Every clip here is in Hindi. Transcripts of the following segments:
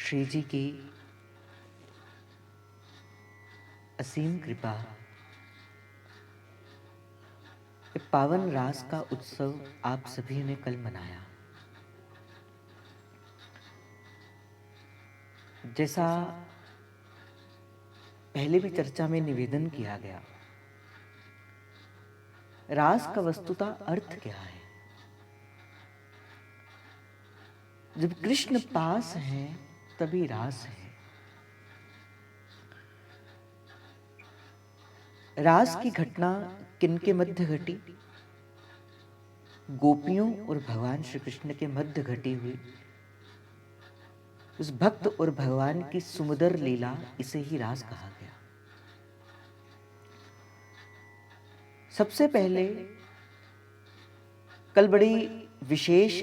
श्री जी की असीम कृपा, पावन रास का उत्सव आप सभी ने कल मनाया। जैसा पहले भी चर्चा में निवेदन किया गया, रास का वस्तुतः अर्थ क्या है? जब कृष्ण पास हैं तभी रास है। रास की घटना किनके मध्य घटी? गोपियों और भगवान श्री कृष्ण के मध्य घटी हुई। उस भक्त और भगवान की सुमधुर लीला, इसे ही रास कहा गया। सबसे पहले कल बड़ी विशेष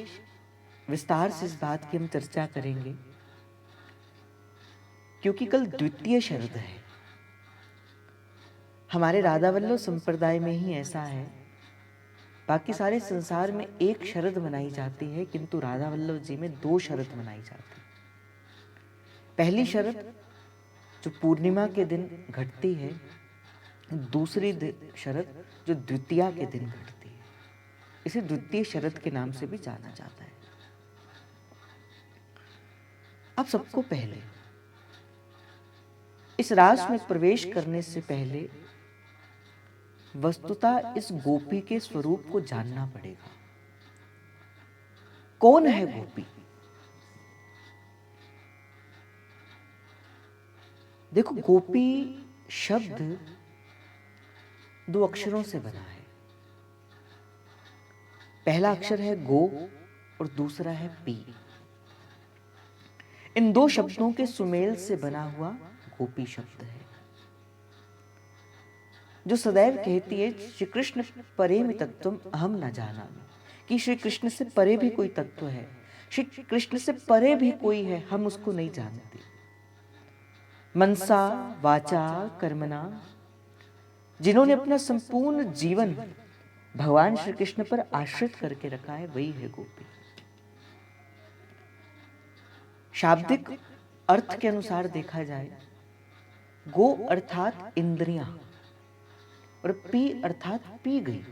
विस्तार से इस बात की हम चर्चा करेंगे, क्योंकि कल द्वितीय शरद है। हमारे राधा वल्लभ संप्रदाय में ही ऐसा है। बाकी सारे संसार में एक शरद मनाई जाती है, किंतु राधा वल्लभ जी में 2 शरद मनाई जाती है। पहली शरद जो पूर्णिमा के दिन घटती है, दूसरी शरद जो द्वितीया के दिन घटती है। इसे द्वितीय शरद के नाम से भी जाना जाता है। अब सबको पहले इस रास में प्रवेश करने से पहले वस्तुतः इस गोपी के स्वरूप को जानना पड़ेगा। कौन है गोपी? देखो, गोपी शब्द 2 अक्षरों से बना है। पहला अक्षर है गो और दूसरा है पी। इन 2 शब्दों के सुमेल से बना हुआ गोपी शब्द है, जो सदैव कहती है श्री कृष्ण परेमि तत्त्वम अहम न जानामि, कि श्री कृष्ण से परे भी कोई तत्व है, श्री कृष्ण से परे भी कोई है, हम उसको नहीं जानते। मनसा वाचा कर्मणा, जिन्होंने अपना संपूर्ण जीवन भगवान श्री कृष्ण पर आश्रित करके रखा है, वही है गोपी। शाब्दिक अर्थ के अनुसार देखा जाए, गो अर्थात इंद्रियां और पी अर्थात पी गई।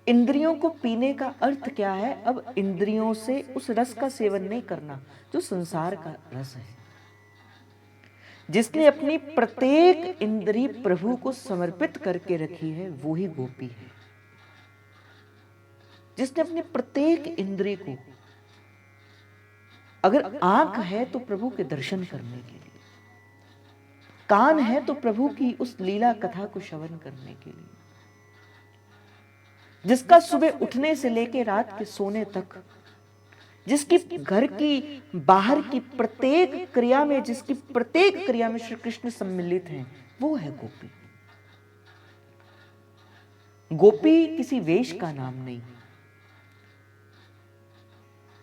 इंद्रियों को पीने का अर्थ क्या है? अब इंद्रियों से उस रस का सेवन नहीं करना जो संसार का रस है। जिसने अपनी प्रत्येक इंद्री प्रभु को समर्पित करके रखी है, वो ही गोपी है। जिसने अपनी प्रत्येक इंद्री को, अगर आंख है तो प्रभु के दर्शन करने के लिए, कान है तो प्रभु की उस लीला कथा को श्रवण करने के लिए, जिसका सुबह उठने से लेकर रात के सोने तक, जिसकी घर की बाहर की प्रत्येक क्रिया में, जिसकी प्रत्येक क्रिया में श्री कृष्ण सम्मिलित हैं, वो है गोपी। गोपी किसी वेश का नाम नहीं,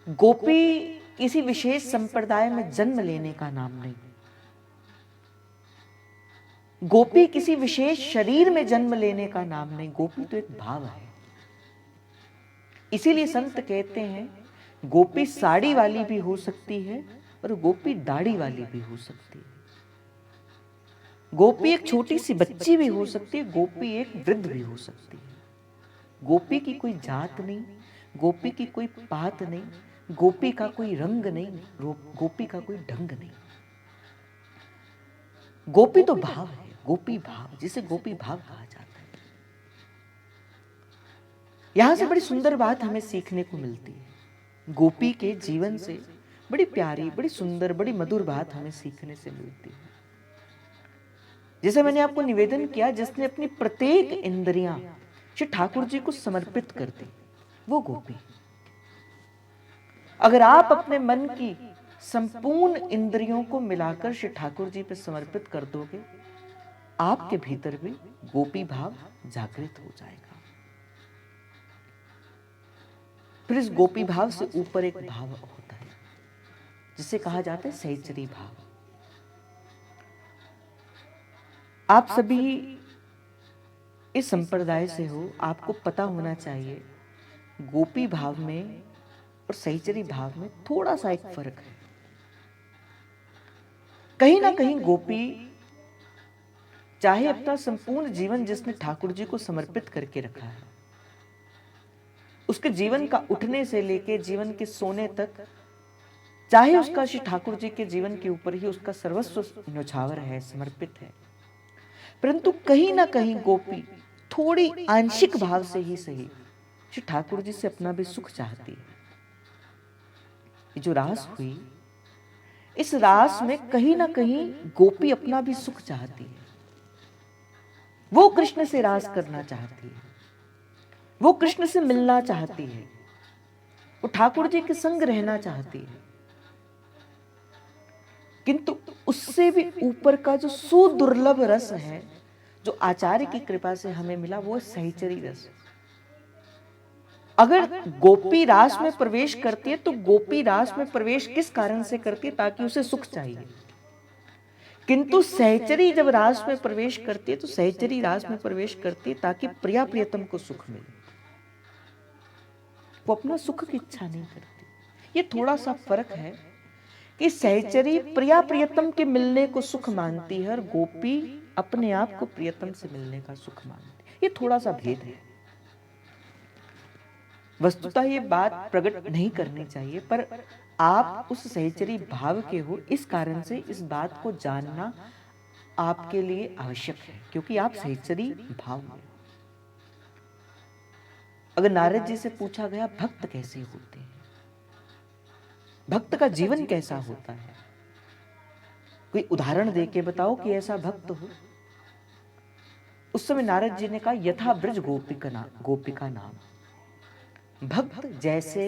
गोपी किसी विशेष संप्रदाय में जन्म लेने का नाम नहीं, गोपी किसी विशेष शरीर में जन्म लेने का नाम नहीं। गोपी तो एक भाव है। इसीलिए संत कहते हैं गोपी साड़ी वाली भी हो सकती है और गोपी दाढ़ी वाली भी हो सकती है। गोपी एक छोटी सी बच्ची भी हो सकती है, गोपी एक वृद्ध भी हो सकती है। गोपी की कोई जात नहीं, गोपी की कोई पात नहीं, गोपी का कोई रंग नहीं, गोपी का कोई ढंग नहीं। गोपी तो भाव है, गोपी भाव, जिसे गोपी भाव कहा जाता है। यहां से बड़ी सुंदर बात हमें सीखने को मिलती है। गोपी के जीवन से बड़ी प्यारी, बड़ी सुंदर, बड़ी मधुर बात हमें सीखने से मिलती है। जैसे मैंने आपको निवेदन किया, जिसने अपनी प्रत्येक इंद्रियां श्री ठाकुर जी को समर्पित कर दी, वो गोपी। अगर आप अपने मन की संपूर्ण इंद्रियों को मिलाकर श्री ठाकुर जी पर समर्पित कर दोगे, आपके भीतर भी गोपी भाव जागृत हो जाएगा। फिर इस गोपी भाव से ऊपर एक भाव होता है, जिसे कहा जाता है सहचरी भाव। आप सभी इस संप्रदाय से हो, आपको पता होना चाहिए गोपी भाव में और सहचरी भाव में थोड़ा सा एक फर्क है। कहीं ना कहीं गोपी चाहे अपना संपूर्ण जीवन जिसने ठाकुर जी को समर्पित करके रखा है, उसके जीवन का उठने से लेके जीवन के सोने तक, चाहे उसका श्री ठाकुर जी के जीवन के ऊपर ही उसका सर्वस्व न्यौछावर है, समर्पित है, परंतु कहीं ना कहीं गोपी थोड़ी आंशिक भाव से ही सही श्री ठाकुर जी से अपना भी सुख चाहती है। ये जो रास हुई, इस रास में कहीं ना कहीं गोपी अपना भी सुख चाहती है। वो कृष्ण से रास करना चाहती है, वो कृष्ण से मिलना चाहती है, वो ठाकुर जी के संग रहना चाहती है, किंतु उससे भी ऊपर का जो सुदुर्लभ रस है जो आचार्य की कृपा से हमें मिला, वो सहचरी रस। अगर गोपी रास में प्रवेश करती है तो गोपी रास में प्रवेश किस कारण से करती है? ताकि उसे सुख चाहिए। किंतु सहचरी जब रास में प्रवेश करती है तो सहचरी रास में प्रवेश करती है ताकि प्रिया प्रियतम को सुख मिले, वो अपना सुख की इच्छा नहीं करती। ये थोड़ा सा फर्क है कि सहचरी प्रिया प्रियतम के मिलने को सुख मानती है और गोपी अपने आप को प्रियतम से मिलने का सुख मानती है। ये थोड़ा सा भेद है। वस्तुतः ये बात प्रकट नहीं करनी चाहिए, पर आप उस सहचरी भाव के हो, इस कारण से इस बात को जानना आपके लिए आवश्यक है, क्योंकि आप सहचरी भाव में। अगर नारद जी से पूछा गया भक्त कैसे होते हैं, भक्त का जीवन कैसा होता है, कोई उदाहरण देके बताओ कि ऐसा भक्त हो। उस समय नारद जी ने कहा यथा ब्रज गोपिका नाम, भक्त जैसे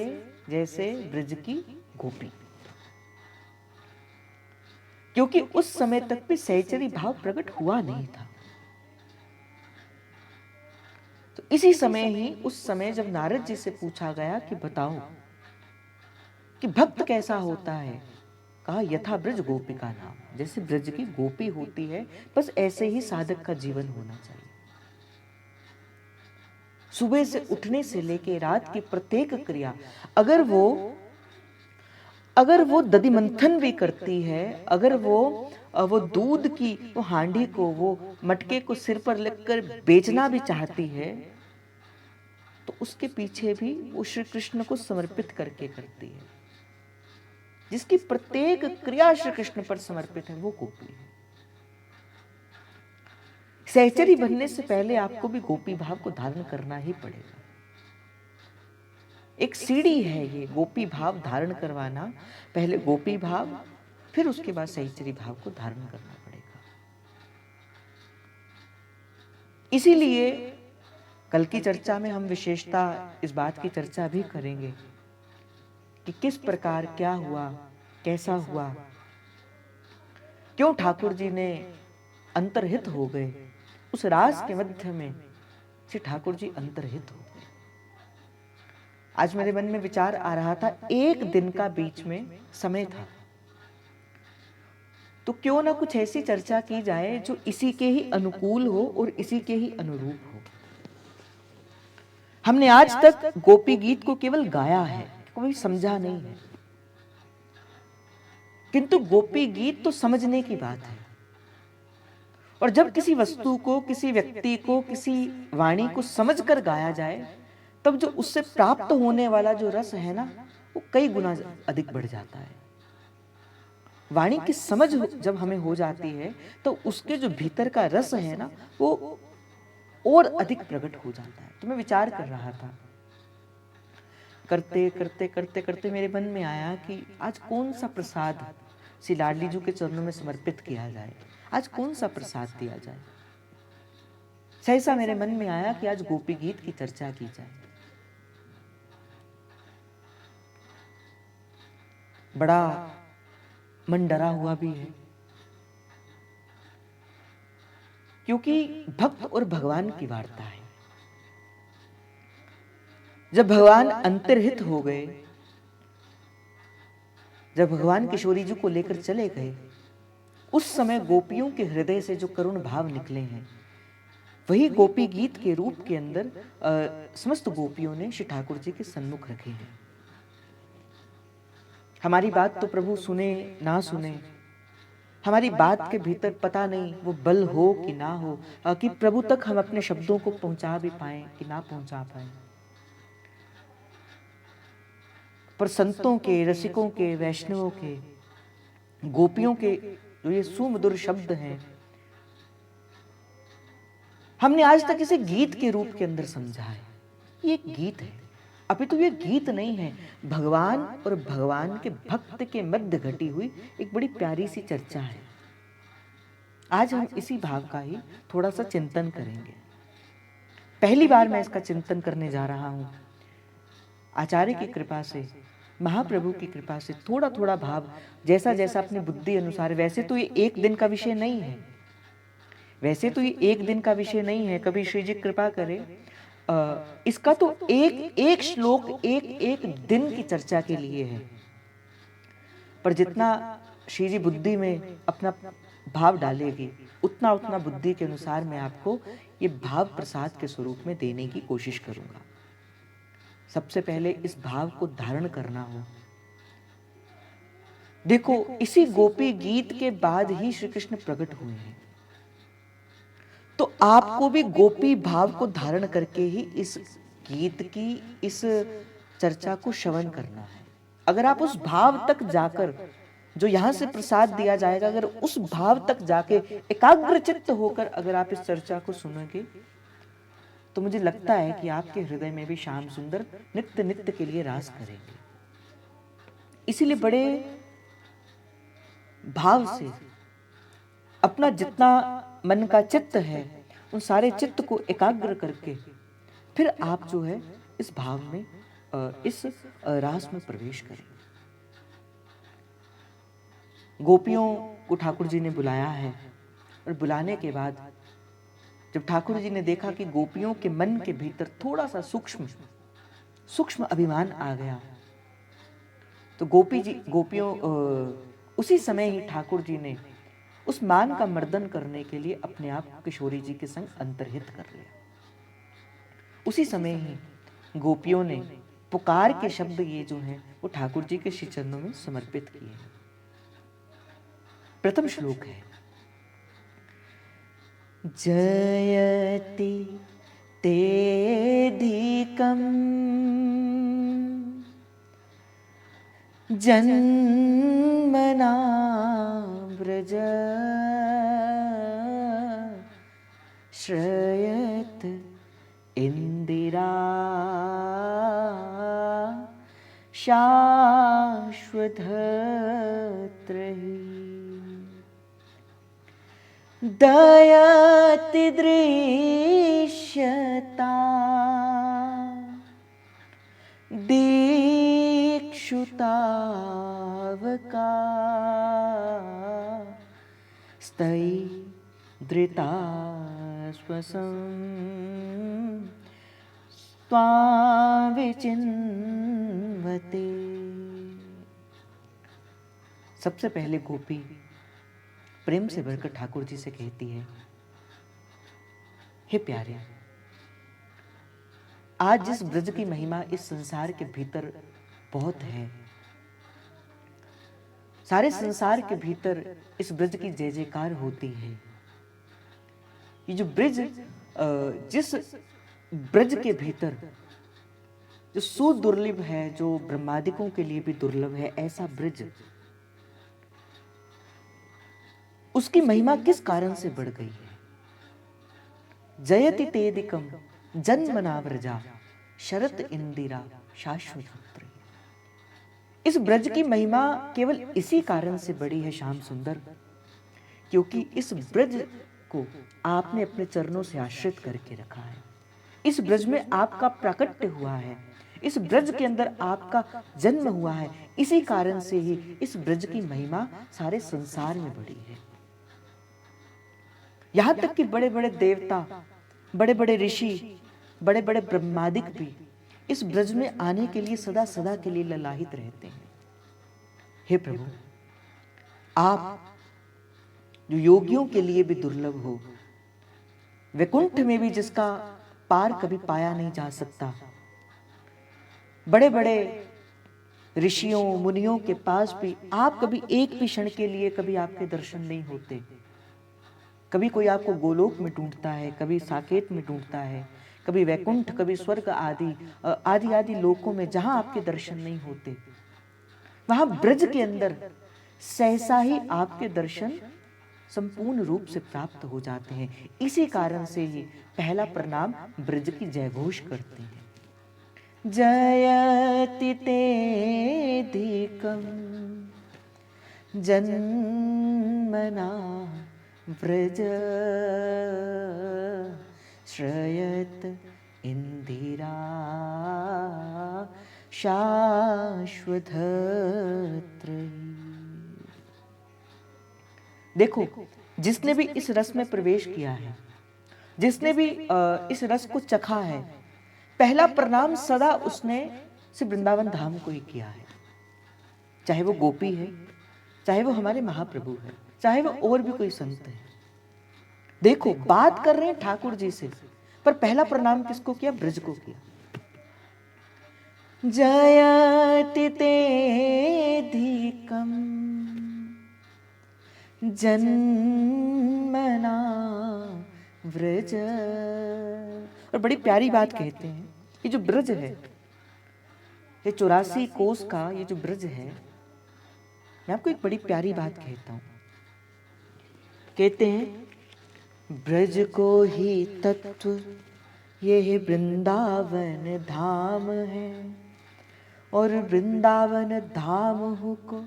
जैसे ब्रज की गोपी। क्योंकि उस समय तक भी सहचरी भाव प्रकट हुआ नहीं था। तो इसी समय ही, उस समय जब नारद जी से पूछा गया कि बताओ कि भक्त कैसा होता है, कहा यथा ब्रज गोपिका नाम, जैसे ब्रज की गोपी होती है, बस ऐसे ही साधक का जीवन होना चाहिए। सुबह से उठने से लेके रात की प्रत्येक क्रिया, अगर वो दधि मंथन भी करती है, अगर वो दूध की वो हांडी को, वो मटके को सिर पर लेकर बेचना भी चाहती है, तो उसके पीछे भी वो श्री कृष्ण को समर्पित करके करती है। जिसकी प्रत्येक क्रिया श्री कृष्ण पर समर्पित है, वो गोपी है। सहचरी बनने से पहले आपको भी गोपी भाव को धारण करना ही पड़ेगा। एक सीढ़ी है ये गोपी भाव धारण करवाना, पहले गोपी भाव, फिर उसके बाद सहचरी भाव को धारण करना पड़ेगा। इसीलिए कल की चर्चा में हम विशेषता इस बात की चर्चा भी करेंगे कि किस प्रकार क्या हुआ, कैसा हुआ, क्यों ठाकुर जी ने अंतर्हित हो गए। उस रास के मध्य में श्री ठाकुर जी अंतर्हित हो गए। आज मेरे मन में विचार आ रहा था, एक दिन का बीच में समय था, तो क्यों ना कुछ ऐसी चर्चा की जाए जो इसी के ही अनुकूल हो और इसी के ही अनुरूप हो। हमने आज तक गोपी गीत को केवल गाया है, कोई समझा नहीं है, किंतु गोपी गीत तो समझने की बात है। और जब किसी वस्तु को, किसी व्यक्ति को, किसी वाणी को समझकर गाया जाए, तब जो उससे प्राप्त होने वाला जो रस है ना, वो कई गुना अधिक बढ़ जाता है। वाणी की समझ जब हमें हो जाती है तो उसके जो भीतर का रस है ना, वो और अधिक प्रकट हो जाता है। तो मैं विचार कर रहा था, करते करते करते करते मेरे मन में आया कि आज कौन सा प्रसाद श्री लाडली जी के चरणों में समर्पित किया जाए, आज कौन सा प्रसाद दिया जाए। सहसा मेरे मन में आया कि आज गोपी गीत की चर्चा की जाए। बड़ा मन डरा हुआ भी है, क्योंकि भक्त और भगवान की वार्ता है। जब भगवान अंतर्हित हो गए, जब भगवान किशोरी जी को लेकर चले गए, उस समय गोपियों के हृदय से जो करुण भाव निकले हैं, वही गोपी गीत के रूप के अंदर समस्त गोपियों ने श्री ठाकुर जी के सन्मुख रखे हैं। हमारी बात तो प्रभु सुने ना सुने, हमारी बात के भीतर पता नहीं वो बल हो कि ना हो, कि प्रभु तक हम अपने शब्दों को पहुंचा भी पाए कि ना पहुंचा पाए। पर संतों के, रसिकों के, वैष्णवों के, गोपियों के जो ये सुमधुर शब्द हैं, हमने आज तक इसे गीत के रूप के अंदर समझा है। ये एक गीत है, अभी तो ये गीत नहीं है, भगवान और भगवान के भक्त के मध्य घटी हुई एक बड़ी प्यारी सी चर्चा है। आज हम इसी भाव का ही थोड़ा सा चिंतन करेंगे। पहली बार मैं इसका चिंतन करने जा रहा हूं। आचार्य की कृपा से, महाप्रभु की कृपा से थोड़ा थोड़ा भाव जैसा जैसा अपनी बुद्धि अनुसार, वैसे तो ये एक दिन का विषय नहीं है, वैसे तो ये एक दिन का विषय नहीं है, कभी श्री जी कृपा करे इसका तो एक एक श्लोक एक एक दिन की चर्चा के लिए है। पर जितना श्री जी बुद्धि में अपना भाव डालेगी, उतना उतना बुद्धि के अनुसार मैं आपको ये भाव प्रसाद के स्वरूप में देने की कोशिश करूंगा। सबसे पहले इस भाव को धारण करना हो। देखो, इसी गोपी गीत के बाद ही श्री कृष्ण प्रकट हुए हैं, तो आपको भी गोपी भाव को धारण करके ही इस गीत की, इस चर्चा को श्रवण करना है। अगर आप उस भाव तक जाकर, जो यहां से प्रसाद दिया जाएगा, अगर उस भाव तक जाके एकाग्रचित्त होकर अगर आप इस चर्चा को सुनोगे, तो मुझे लगता है कि आपके हृदय में भी श्याम सुंदर नित्य नित्य के लिए रास करेंगे। इसीलिए बड़े भाव से अपना जितना मन का चित्त है, उन सारे चित्त को एकाग्र करके फिर आप जो है इस भाव में, इस रास में प्रवेश करें। गोपियों को ठाकुर जी ने बुलाया है, और बुलाने के बाद जब ठाकुर जी ने देखा कि गोपियों के मन के भीतर थोड़ा सा सूक्ष्म अभिमान आ गया, तो गोपियों उसी समय ही ठाकुर जी ने उस मान का मर्दन करने के लिए अपने आप को किशोरी जी के संग अंतर्हित कर लिया। उसी समय ही गोपियों ने पुकार के शब्द ये जो हैं वो ठाकुर जी के श्री चरणों में समर्पित किए। प्रथम श्लोक है, जयति तेधिकम् जन्मना व्रज श्रयत इंदिरा शाश्वतत्रहि दयति दृश्यता दीक्षुतावका स्तयी धृता स्वसं त्वां विचिन्वते। सबसे पहले गोपी प्रेम से भरकर ठाकुर जी से कहती है, हे प्यारे, आज जिस ब्रज की महिमा इस संसार के भीतर बहुत है, सारे संसार के भीतर इस ब्रज की जय जयकार होती है। ये जो ब्रज, जिस ब्रज के भीतर जो सुदुर्लभ है, जो ब्रह्मादिकों के लिए भी दुर्लभ है, ऐसा ब्रज, उसकी महिमा किस कारण से बढ़ गई है। जयति तेदिकम जन्मना व्रजा शरत इंदिरा शाश्वत। इस ब्रज की महिमा केवल इसी कारण से बढ़ी है श्याम सुंदर, क्योंकि इस ब्रज को आपने अपने चरणों से आश्रित करके रखा है। इस ब्रज में आपका प्राकट्य हुआ है, इस ब्रज के अंदर आपका जन्म हुआ है। इसी कारण से ही इस ब्रज की महिमा सारे संसार में बढ़ी है। यहां तक कि बड़े बड़े देवता, बड़े बड़े ऋषि, बड़े बड़े ब्रह्मादिक भी इस ब्रज में आने के लिए सदा सदा के लिए ललाहित रहते हैं। हे प्रभु, आप जो योगियों के लिए भी दुर्लभ हो, वैकुंठ में भी जिसका पार कभी पाया नहीं जा सकता, बड़े बड़े ऋषियों मुनियों के पास भी आप कभी एक भी क्षण के लिए कभी आपके दर्शन नहीं होते। कभी कोई आपको गोलोक में ढूंढता है, कभी साकेत में ढूंढता है, कभी वैकुंठ, कभी स्वर्ग आदि आदि आदि लोकों में जहां आपके दर्शन नहीं होते, वहां ब्रज के अंदर सहसा ही आपके दर्शन संपूर्ण रूप से प्राप्त हो जाते हैं। इसी कारण से ही पहला प्रणाम ब्रज की जयघोष करते हैं। जयति तेधिकं जन्मना व्रज श्रयत इंदिरा शाश्वतत्रयी। देखो, जिसने भी इस रस में प्रवेश किया है, जिसने भी इस रस को चखा है, पहला प्रणाम सदा उसने सिर्फ वृंदावन धाम को ही किया है। चाहे वो गोपी है, चाहे वो हमारे महाप्रभु है, चाहे वो और भी कोई संत है। देखो, बात कर रहे हैं ठाकुर जी से, पर पहला प्रणाम किसको किया? ब्रज को किया। जयति तेधिकं जन्मना व्रज। और बड़ी प्यारी बात कहते हैं, ये जो ब्रज है, ये 84 कोस का ये जो ब्रज है, मैं आपको एक बड़ी प्यारी बात कहता हूं। कहते हैं, ब्रज को ही तत्व ये वृंदावन धाम है, और वृंदावन धाम को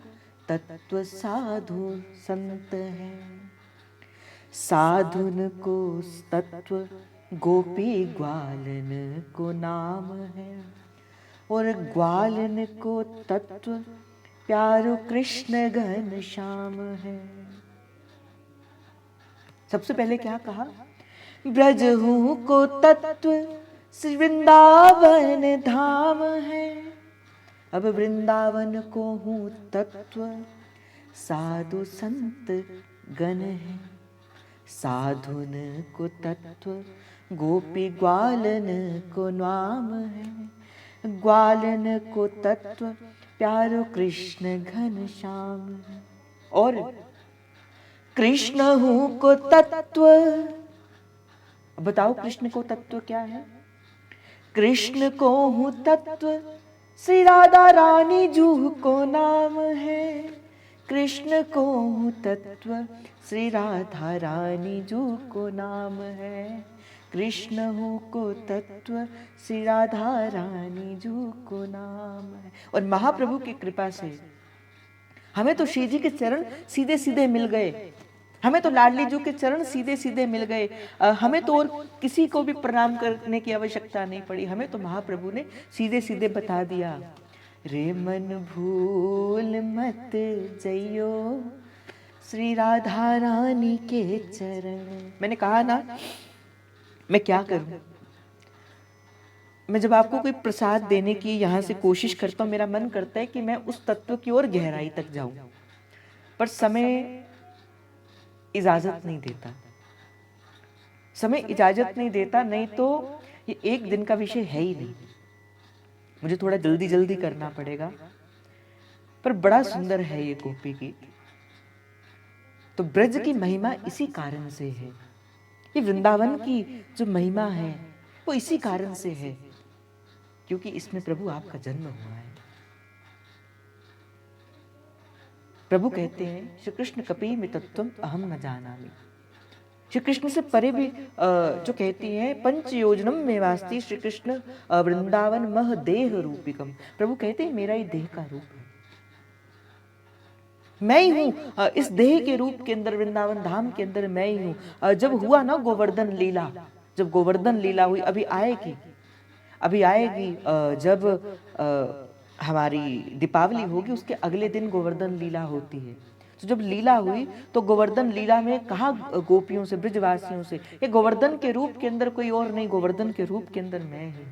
तत्व साधु संत है। साधुन को तत्व गोपी ग्वालन को नाम है, और ग्वालन को तत्व प्यारो कृष्ण घन श्याम है। सबसे पहले क्या कहा? ब्रज हूं को तत्व वृंदावन धाम है। अब वृंदावन को हूं तत्व साधु संत गण है। साधुन को तत्व गोपी ग्वालन को नाम है। ग्वालन को तत्व प्यारो कृष्ण घन श्याम है। और कृष्ण हूं को तत्व, बताओ कृष्ण को तत्व क्या है? कृष्ण को हूं तत्व श्री राधा रानी जू को नाम है। कृष्ण को हूं तत्व श्री राधा रानी जू को नाम है। कृष्ण हूं को तत्व श्री राधा रानी जू को नाम है। और महाप्रभु की कृपा से हमें तो श्री जी के चरण सीधे सीधे मिल गए, हमें तो लाडली जू के चरण सीधे सीधे मिल गए। हमें तो और किसी को भी प्रणाम करने की आवश्यकता नहीं पड़ी। हमें तो महाप्रभु ने सीधे सीधे बता दिया, रे मन भूल मत जइयो श्री राधा रानी के चरण। मैंने कहा ना, मैं क्या करूं, मैं जब आपको कोई प्रसाद देने की यहाँ से कोशिश करता हूँ, मेरा मन करता है कि मैं उस तत्व की ओर गहराई तक जाऊं, पर समय इजाजत नहीं देता। समय इजाजत नहीं देता, नहीं तो ये एक दिन का विषय है ही नहीं। मुझे थोड़ा जल्दी जल्दी करना पड़ेगा, पर बड़ा सुंदर है ये गोपी गीत। तो ब्रज की महिमा इसी कारण से है, ये वृंदावन की जो महिमा है वो इसी कारण से है, क्योंकि इसमें प्रभु आपका जन्म हुआ है। प्रभु कहते हैं, श्री कृष्ण कपि मितत्वम अहम न जानामि। श्री कृष्ण से परे भी जो कहती हैं, पंच योजनम में वास्ति श्री कृष्ण वृंदावन मह देह रूपिकम। प्रभु कहते हैं, मेरा ही देह का रूप है, मैं ही हूं इस देह के रूप के अंदर, वृंदावन धाम के अंदर मैं ही हूं। जब हुआ ना गोवर्धन लीला, जब गोवर्धन लीला हुई, अभी आएगी जब हमारी दीपावली होगी, उसके अगले दिन गोवर्धन लीला होती है। तो जब लीला हुई तो गोवर्धन लीला में कहा गोपियों से, ब्रजवासियों से, ये गोवर्धन के रूप के अंदर कोई और नहीं, गोवर्धन के रूप के अंदर मैं ही हूं।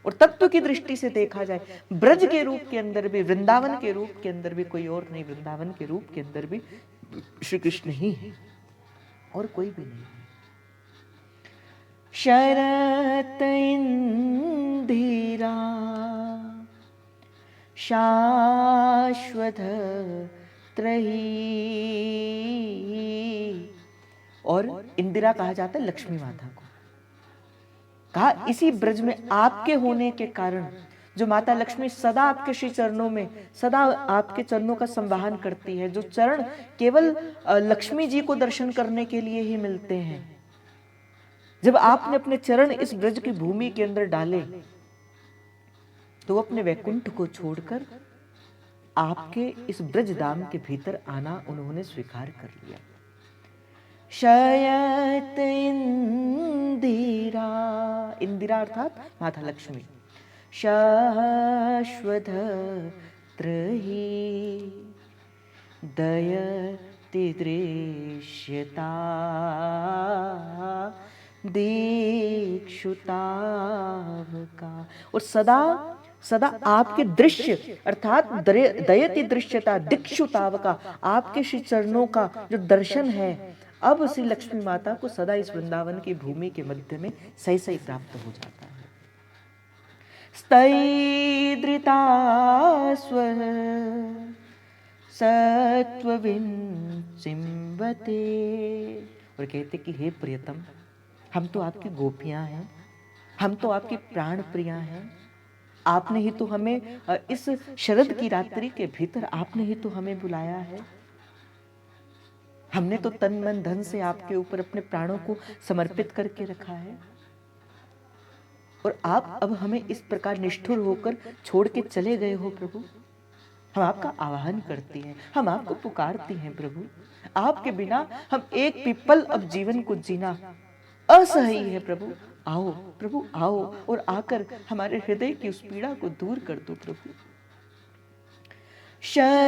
और तत्व की दृष्टि से देखा जाए, ब्रज के रूप के अंदर भी, वृंदावन के रूप के अंदर भी कोई और नहीं, वृंदावन के रूप के अंदर भी श्री कृष्ण ही है और कोई भी नहीं है। शरत इंदिरा शाश्वत त्रही। और इंदिरा कहा जाता है लक्ष्मी माता को। कहा इसी ब्रज में आपके होने के कारण जो माता लक्ष्मी सदा आपके श्री चरणों में, सदा आपके चरणों का संवाहन करती है, जो चरण केवल लक्ष्मी जी को दर्शन करने के लिए ही मिलते हैं। जब आपने अपने चरण इस ब्रज की भूमि के अंदर डाले तो अपने वैकुंठ को छोड़कर आपके इस ब्रज धाम के भीतर आना उन्होंने स्वीकार कर लिया। शयत इंदिरा, इंदिरा अर्थात माता लक्ष्मी। शाश्वत त्रही दयति दृश्यता दीक्षुतावका। और सदा सदा आपके दृश्य अर्थात दयति दृश्यता दिक्षुतावका, आपके श्री चरणों का जो दर्शन है अब श्री लक्ष्मी माता को सदा इस वृंदावन की भूमि के मध्य में सही सही प्राप्त हो जाता है। स्तैद्रिता स्व सत्वविंचिम्बते। और कहते कि हे प्रियतम, हम तो आपकी गोपियां हैं, हम तो आपकी प्राण प्रिया हैं। आपने ही तो हमें इस शरद की रात्रि के भीतर आपने ही तो हमें बुलाया है। हमने तो तन मन धन से आपके ऊपर अपने प्राणों को समर्पित करके रखा है, और आप अब हमें इस प्रकार निष्ठुर होकर छोड़ के चले गए हो प्रभु। हम आपका आह्वान करते हैं, हम आपको पुकारते हैं प्रभु। आपके बिना हम एक भी पल अब जीवन को जीना असह्य है प्रभु। आओ प्रभु आओ, और आकर हमारे हृदय की उस पीड़ा को दूर कर दो प्रभु। शरदुदाशय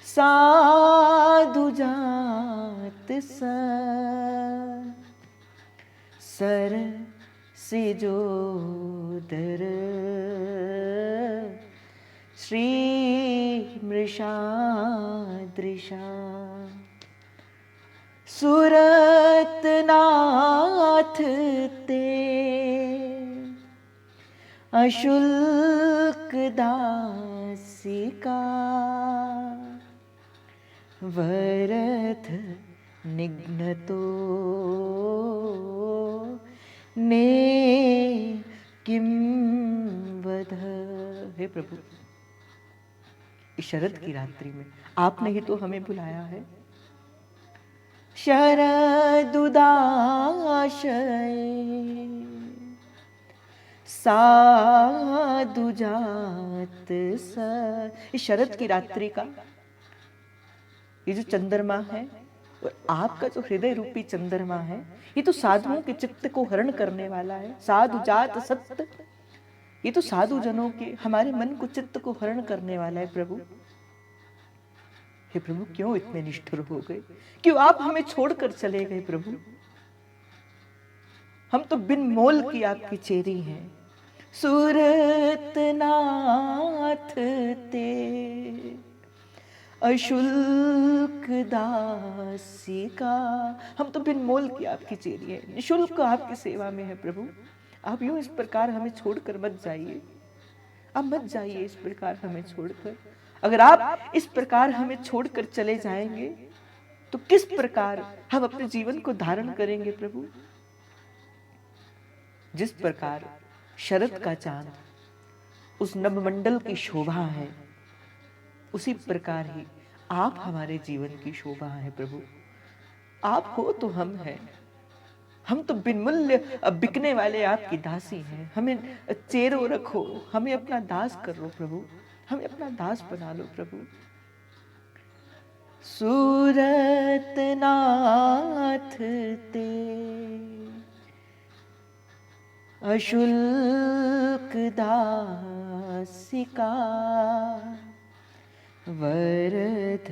साधु जात सर सिजोदर श्री मृषादृशा सुरतनाथ ते अशुल्क दासिका वरद निघ्नतो ने किम वध। हे प्रभु, इस शरद की रात्रि में आपने ही तो हमें बुलाया है। शरदुदाशय साधु जात स। इस शरद की रात्रि का ये जो चंद्रमा है और आपका जो हृदय रूपी चंद्रमा है, ये तो साधुओं के चित्त को हरण करने वाला है। साधु जात सत्य, ये तो साधु जनों के हमारे मन को चित्त को हरण करने वाला है प्रभु। हे प्रभु, क्यों इतने निष्ठुर हो गए? क्यों आप हमें छोड़कर चले गए प्रभु? हम तो बिन मोल की आपकी चेरी हैं। सुरतनाथ ते अशुल्क दासिका। हम तो बिन मोल की आपकी चेरी है, निशुल्क आपकी सेवा में है प्रभु। आप यूं इस प्रकार हमें छोड़कर मत जाइए, आप मत जाइए इस प्रकार हमें छोड़कर। अगर आप इस प्रकार हमें छोड़कर चले जाएंगे तो किस प्रकार हम अपने जीवन को धारण करेंगे प्रभु? जिस प्रकार शरद का चांद उस नभमंडल की शोभा है, उसी प्रकार ही आप हमारे जीवन की शोभा है प्रभु। आप हो तो हम हैं, हम तो बिन मूल्य बिकने वाले आपकी दासी हैं। हमें चेरो रखो, हमें अपना दास कर लो प्रभु, हमें अपना दास बना लो प्रभु। सूरतनाथ ते अशुल्क दासिका वरद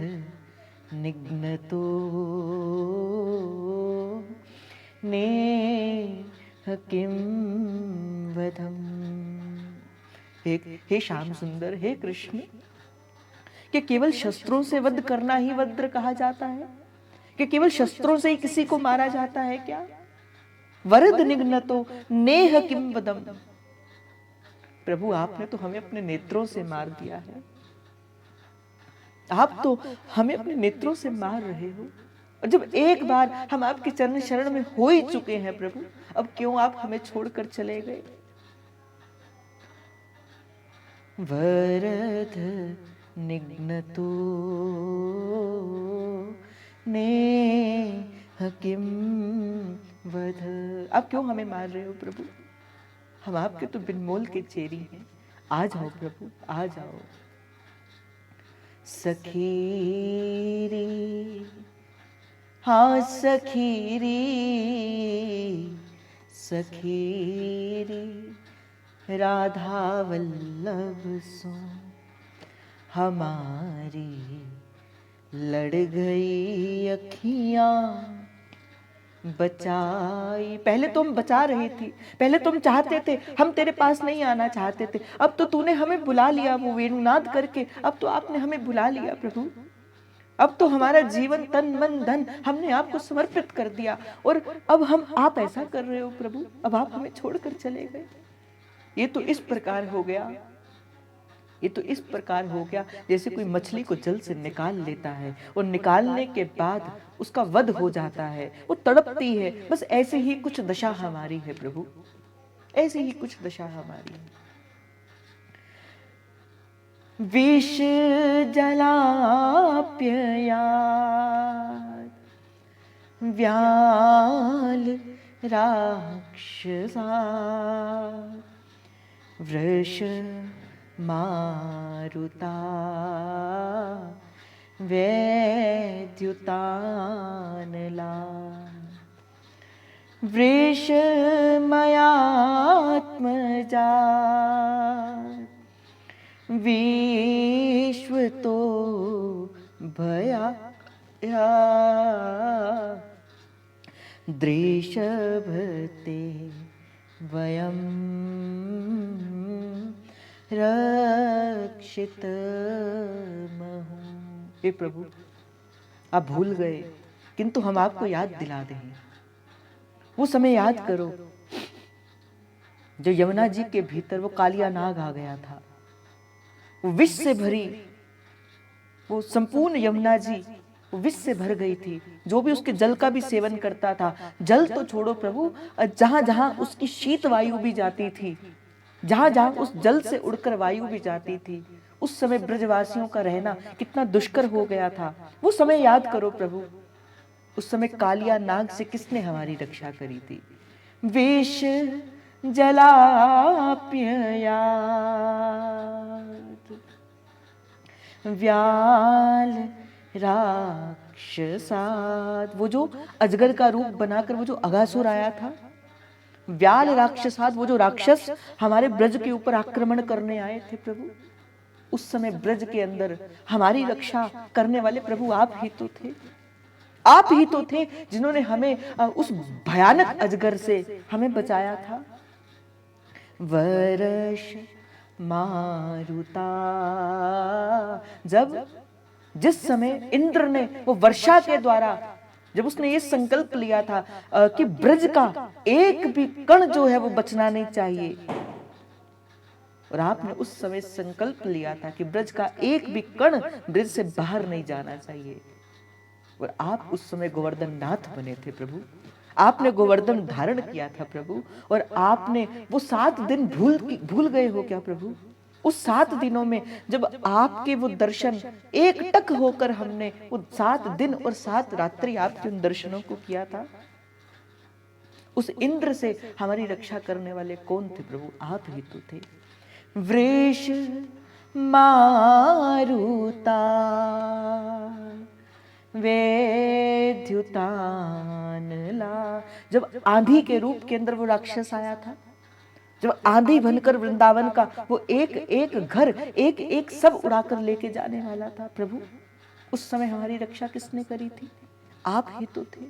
निघ्नतो ने किम वधम। हे श्याम सुंदर, हे कृष्ण, कि केवल शस्त्रों से वध करना ही वज्र कहा जाता है? कि केवल शस्त्रों से ही किसी को मारा जाता है क्या? वरद निघ्नतो नेह किम वदम। प्रभु आपने तो हमें अपने नेत्रों से मार दिया है, आप तो हमें अपने नेत्रों से मार रहे हो। और जब एक बार हम आपके चरण शरण में हो ही चुके हैं प्रभु, अब क्यों आप हमें छोड़कर चले गए। वरद निघ्नतो नेह किम वद। आप क्यों हमें मार रहे हो प्रभु, हम आपके तो बिनमोल के चेरी हैं। आ जाओ प्रभु, आ जाओ। सखीरी, हाँ सखीरी, सखीरी राधा वल्लभ सो हमारी लड़ गई अखियां बचाई। पहले तो हम बचा रही थी, पहले तुम चाहते थे, हम तेरे पास नहीं आना चाहते थे, अब तो तूने हमें बुला लिया वो वेणुनाद करके, अब तो आपने हमें बुला लिया प्रभु। अब तो हमारा जीवन तन मन धन हमने आपको समर्पित कर दिया, और अब हम आप ऐसा कर रहे हो प्रभु, अब आप हमें छोड़कर चले गए। ये तो इस प्रकार हो गया, ये तो इस प्रकार हो गया जैसे कोई मछली को जल से निकाल लेता है और निकालने के बाद उसका वध हो जाता है, वो तड़पती है। बस ऐसे ही कुछ दशा हमारी है प्रभु, ऐसे ही कुछ दशा हमारी है। विष जलाप्ययात् व्याल राक्षसा वृष मारुता वैद्युतानला वृषमयात्मजा विश्वतो भया दृशभते वयं रक्षित महु। हे प्रभु, आप भूल गए, किंतु हम आपको याद दिला दें। वो समय याद करो जो यमुना जी के भीतर वो कालिया नाग आ गया था, वो विष से भरी, वो संपूर्ण यमुना जी वो विष से भर गई थी। जो भी उसके जल का भी सेवन करता था, जल तो छोड़ो प्रभु, जहां जहां उसकी शीत वायु भी जाती थी, जहां जहां उस जल से उड़कर वायु भी जाती थी, उस समय ब्रजवासियों का रहना कितना दुष्कर हो गया था। वो समय याद करो प्रभु, उस समय कालिया नाग से किसने हमारी रक्षा करी थी। विष जलाप्ययात् व्याल राक्षसात्, वो जो अजगर का रूप बनाकर वो जो अघासुर आया था, व्याल राक्षसात्, वो जो राक्षस हमारे ब्रज के ऊपर आक्रमण करने आए थे प्रभु, उस समय ब्रज के अंदर हमारी रक्षा करने वाले प्रभु आप ही तो थे। आप ही तो थे जिन्होंने हमें उस भयानक अजगर से हमें बचाया था। वर्ष मारुता, जब जिस समय इंद्र ने वो वर्षा के द्वारा जब उसने ये संकल्प लिया था कि ब्रज का एक भी कण जो है वो बचना नहीं चाहिए, और आपने उस समय संकल्प लिया था कि ब्रज का एक भी कण ब्रज से बाहर नहीं जाना चाहिए, और आप उस समय गोवर्धन नाथ बने थे प्रभु, आपने गोवर्धन धारण किया था प्रभु, और आपने वो 7 दिन भूल गए हो क्या प्रभु। उस 7 दिनों में जब आपके वो दर्शन एक टक होकर हमने वो 7 दिन और 7 रात्रि आपके उन दर्शनों को किया था, उस इंद्र से हमारी रक्षा करने वाले कौन थे प्रभु, आप ही तो थे। वृष मारुता वैद्युतानला, जब आंधी के रूप के अंदर वो राक्षस आया था, जब आंधी बनकर वृंदावन का वो एक एक घर एक एक सब उड़ाकर लेके जाने वाला था प्रभु, उस समय हमारी रक्षा किसने करी थी, आप ही तो थे।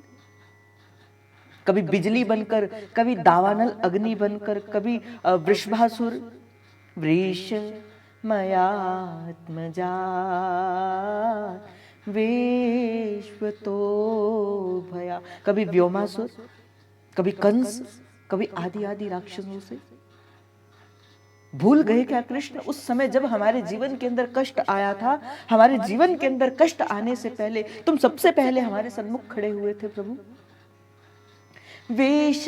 कभी बिजली बनकर, कभी दावानल अग्नि बनकर, कभी वृषभासुर वृष मयात्मजा विश्वतो भया, कभी व्योमासुर, कभी कंस, कभी आदि आदि राक्षसों से। भूल गए क्या कृष्ण उस समय जब हमारे जीवन के अंदर कष्ट आया था, हमारे जीवन के अंदर कष्ट आने से पहले तुम सबसे पहले हमारे सन्मुख खड़े हुए थे प्रभु। विष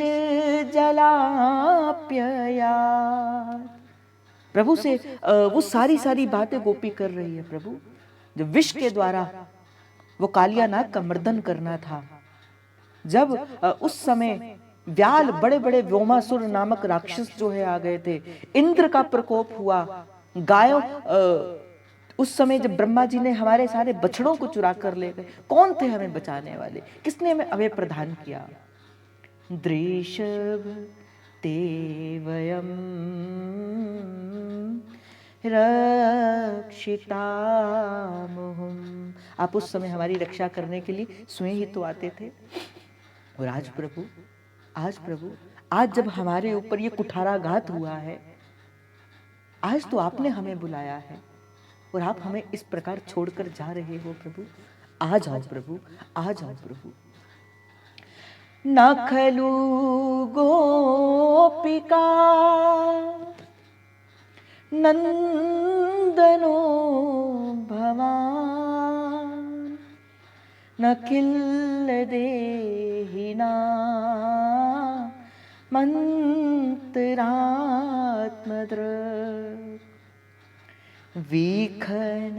जलाप्यया, प्रभु से वो सारी सारी बातें गोपी कर रही है प्रभु। जो विष के द्वारा वो कालिया नाग का मर्दन करना था, जब उस समय व्याल बड़े बड़े व्योमासुर नामक राक्षस जो है आ गए थे, इंद्र का प्रकोप हुआ, गायों उस समय जब ब्रह्मा जी ने हमारे सारे बछड़ों को चुरा कर ले गए, कौन थे हमें बचाने वाले, किसने हमें अभय प्रदान किया। दृषभ ते वयम रक्षितामहम, आप उस समय हमारी रक्षा करने के लिए स्वयं ही तो आते थे। और आज प्रभु, आज जब हमारे ऊपर ये कुठाराघात हुआ है, आज तो आपने हमें बुलाया है और आप हमें इस प्रकार छोड़कर जा रहे हो प्रभु। आ जाओ प्रभु, आ जाओ प्रभु। न खलु गोपिका नंदनो भवान, न किल देहिना मंत्रात्मद्र, वीखन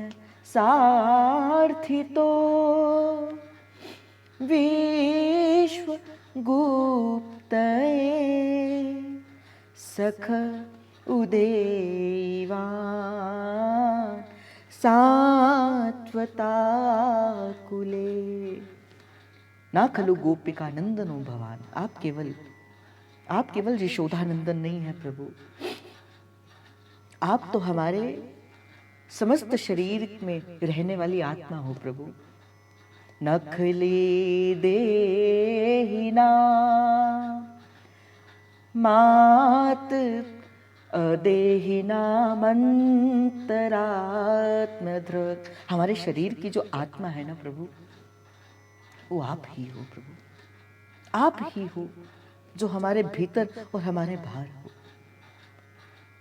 सार्थितो विश्व गुप्तये, सख उदेवान सात्वताकुले। ना खलु गोपिका नंदनो भवान, आप केवल यशोदानंदन नहीं है प्रभु, आप तो हमारे समस्त शरीर में रहने वाली आत्मा हो प्रभु। नखली देहिना मात देहिना मंतरात्मधृत, हमारे शरीर की जो आत्मा है ना प्रभु, वो आप ही हो प्रभु, आप ही हो जो हमारे भीतर और हमारे बाहर हो।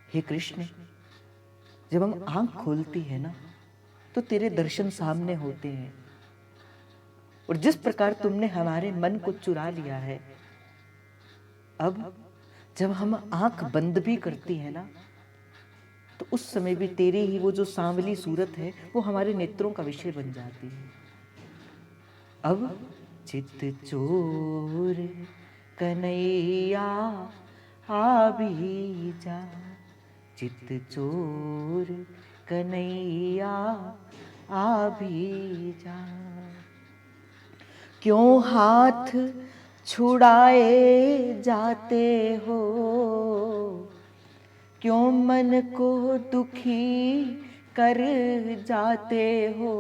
हे कृष्ण, जब हम आंख खोलती है ना तो तेरे दर्शन सामने होते हैं, और जिस प्रकार तुमने हमारे मन को चुरा लिया है, अब जब हम आंख बंद भी करती है ना तो उस समय भी तेरी ही वो जो सांवली सूरत है वो हमारे नेत्रों का विषय बन जाती है। अब चित चोर कन्हैया आ भी जा, चित चोर कन्हैया आ भी जा, क्यों हाथ छुड़ाए जाते हो, क्यों मन को दुखी कर जाते हो,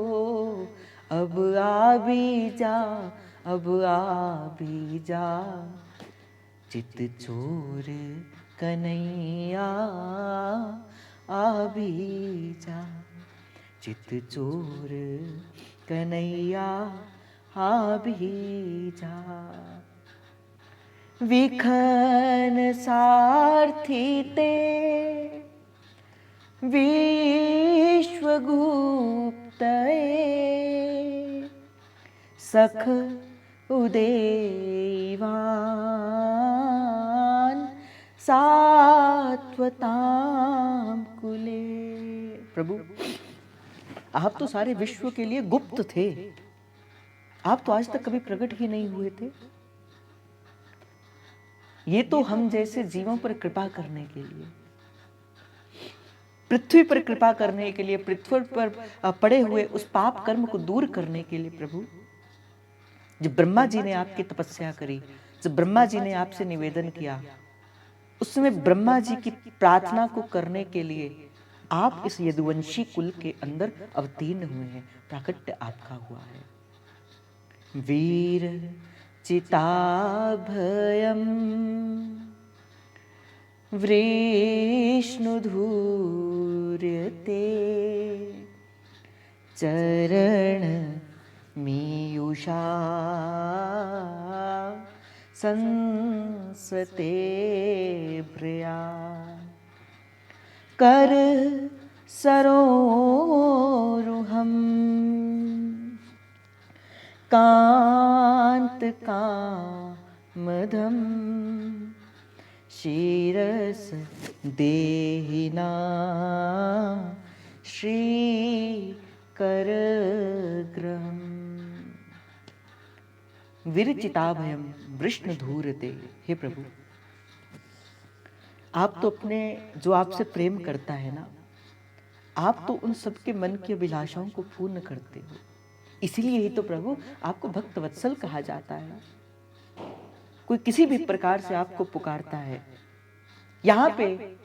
अब आ भी जा, अब आ भी जा, चित चोर कन्हैया आ भी जा, चित चोर कन्हैया आ भी जा। विखन सारथी ते विश्वगुप्तये, सख उदेवान सात्वताम कुले। प्रभु, आप तो सारे विश्व के लिए गुप्त थे, आप तो आज तक कभी प्रकट ही नहीं हुए थे। ये तो हम जैसे जीवों पर कृपा करने के लिए, पृथ्वी पर कृपा करने के लिए, पृथ्वी पर पड़े हुए उस पाप कर्म को दूर करने के लिए प्रभु, जब ब्रह्मा जी ने आपकी तपस्या करी, जब ब्रह्मा जी ने आपसे निवेदन किया, उस समय ब्रह्मा जी की प्रार्थना को करने के लिए आप इस यदुवंशी कुल के अंदर अवतीर्ण हुए हैं, प्राकट्य आपका हुआ है। वीर चिताभयम वृष्णुधूर्यते, चरण मीयूषा संस्पर्शते, भ्रिया कर सरोरुहम कांत कामदम शीरस देहिना श्रीकरग्रहम् विरचिताभयम वृष्ण धूरते। हे प्रभु, आप तो अपने जो आपसे प्रेम करता है ना, आप तो उन सबके मन की अभिलाषाओं को पूर्ण करते हो। इसीलिए ही तो प्रभु आपको भक्त वत्सल कहा जाता है। कोई किसी भी प्रकार से आपको पुकारता है। यहाँ पे